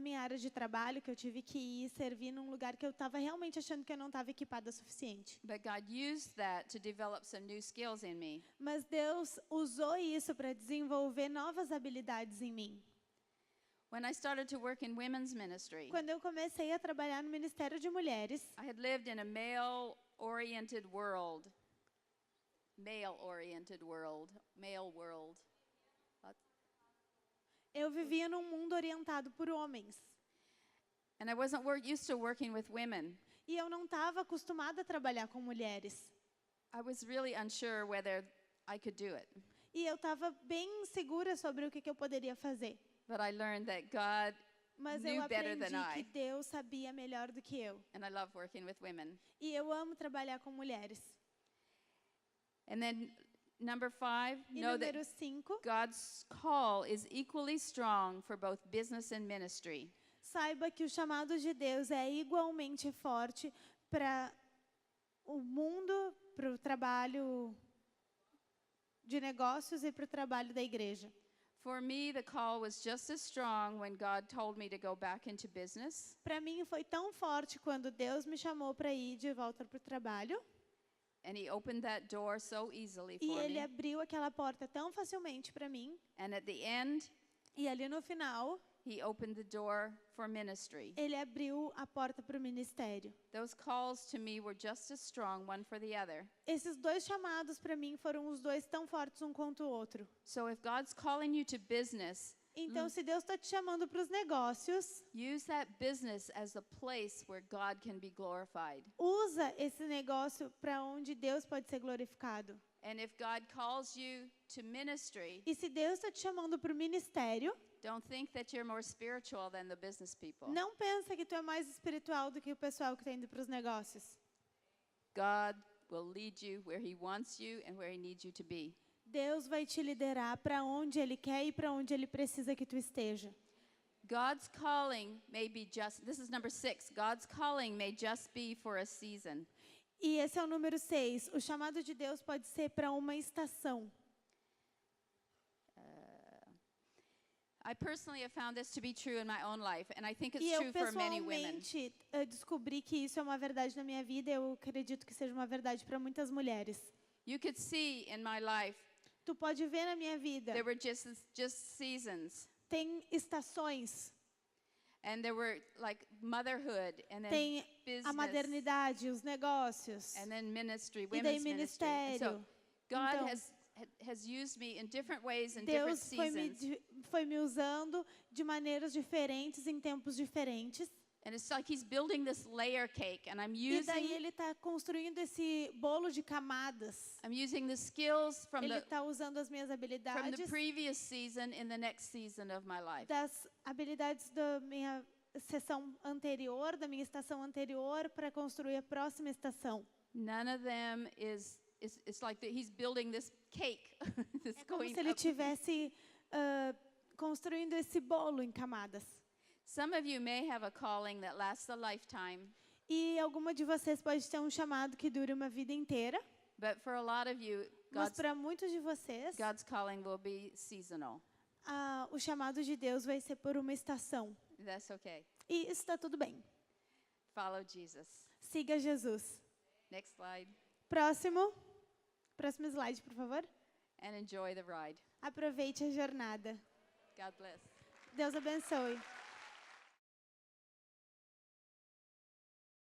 Speaker 2: minha área de trabalho que eu tive que ir servir num lugar que eu estava realmente achando que eu não estava equipada o suficiente.
Speaker 1: But God used that to develop some new skills in me.
Speaker 2: Mas Deus usou isso para desenvolver novas habilidades em mim.
Speaker 1: When I started to work in women's ministry,
Speaker 2: Quando eu comecei a trabalhar no Ministério de Mulheres,
Speaker 1: I had lived in a male-oriented world. Male world.
Speaker 2: eu vivia num mundo orientado por homens.
Speaker 1: And I wasn't used to working with women.
Speaker 2: E eu não estava acostumada a trabalhar com mulheres.
Speaker 1: I was really unsure whether I could do it.
Speaker 2: E eu estava bem insegura sobre o que eu poderia fazer.
Speaker 1: But I learned that God
Speaker 2: Mas eu
Speaker 1: knew better
Speaker 2: aprendi
Speaker 1: than
Speaker 2: que
Speaker 1: I.
Speaker 2: Deus sabia melhor do que eu.
Speaker 1: And I love working with women.
Speaker 2: E eu amo trabalhar com mulheres.
Speaker 1: And then number 5,
Speaker 2: E
Speaker 1: know that
Speaker 2: número 5,
Speaker 1: God's call is equally strong for both business and ministry.
Speaker 2: saiba que o chamado de Deus é igualmente forte para o mundo, para o trabalho de negócios e para o trabalho da igreja.
Speaker 1: For me, the call was just as strong when God told me to go back into business
Speaker 2: Para mim foi tão forte quando Deus me chamou para ir de volta para o trabalho
Speaker 1: and He opened that door so easily
Speaker 2: e
Speaker 1: for
Speaker 2: Ele
Speaker 1: me.
Speaker 2: abriu aquela porta tão facilmente para mim.
Speaker 1: And at the end,
Speaker 2: E ali no final,
Speaker 1: He opened the door for ministry.
Speaker 2: Ele abriu a porta para o ministério.
Speaker 1: Those calls to me were just as strong, one for the other.
Speaker 2: Esses dois chamados para mim foram os dois tão fortes um quanto o outro.
Speaker 1: So if God's calling you to business,
Speaker 2: Então, se Deus está te chamando para os negócios,
Speaker 1: use that business as a place where God can be glorified.
Speaker 2: usa esse negócio para onde Deus pode ser glorificado.
Speaker 1: And if God calls you to ministry,
Speaker 2: E se Deus está te chamando para o ministério,
Speaker 1: don't think that you're more spiritual than the business people.
Speaker 2: não pensa que tu é mais espiritual do que o pessoal que está indo para os negócios.
Speaker 1: God will lead you where He wants you and where He needs you to be.
Speaker 2: Deus vai te liderar para onde Ele quer e para onde Ele precisa que tu esteja.
Speaker 1: God's calling may be just, this is number 6, God's calling may just be for a season.
Speaker 2: E esse é o número 6. O chamado de Deus pode ser para uma estação.
Speaker 1: I personally have found this to be true in my own life, and I think it's
Speaker 2: E eu
Speaker 1: true for many women.
Speaker 2: pessoalmente descobri que isso é uma verdade na minha vida. Eu acredito que seja uma verdade para muitas mulheres.
Speaker 1: You could see in my life
Speaker 2: Tu pode ver na minha vida.
Speaker 1: there were just seasons,
Speaker 2: Tem estações.
Speaker 1: and there were like motherhood, and then
Speaker 2: Tem a
Speaker 1: business,
Speaker 2: maternidade, os negócios.
Speaker 1: and then ministry,
Speaker 2: E daí
Speaker 1: women's ministry. And so
Speaker 2: ministério.
Speaker 1: God
Speaker 2: Então,
Speaker 1: has used me in different ways in different
Speaker 2: Deus
Speaker 1: seasons.
Speaker 2: foi me usando de maneiras diferentes em tempos diferentes.
Speaker 1: And it's like he's building this layer cake, and
Speaker 2: E daí ele está construindo esse bolo de camadas.
Speaker 1: I'm using the skills from
Speaker 2: Ele
Speaker 1: the
Speaker 2: está usando as minhas habilidades
Speaker 1: previous season in the next season of my life.
Speaker 2: das habilidades da minha sessão anterior, da minha estação anterior, para construir a próxima estação.
Speaker 1: None of them it's like he's building this cake. This
Speaker 2: É como
Speaker 1: going
Speaker 2: se ele
Speaker 1: up.
Speaker 2: estivesse construindo esse bolo em camadas.
Speaker 1: Some of you may have a calling that lasts a lifetime,
Speaker 2: E alguma de vocês pode ter um chamado que dure uma vida inteira,
Speaker 1: but for a lot of you,
Speaker 2: mas para muitos de vocês,
Speaker 1: God's calling will be seasonal.
Speaker 2: o chamado de Deus vai ser por uma estação.
Speaker 1: That's okay.
Speaker 2: E isso está tudo bem.
Speaker 1: Follow Jesus.
Speaker 2: Siga Jesus.
Speaker 1: Next slide.
Speaker 2: Próximo slide, por favor.
Speaker 1: And enjoy the ride.
Speaker 2: Aproveite a jornada.
Speaker 1: God bless.
Speaker 2: Deus abençoe.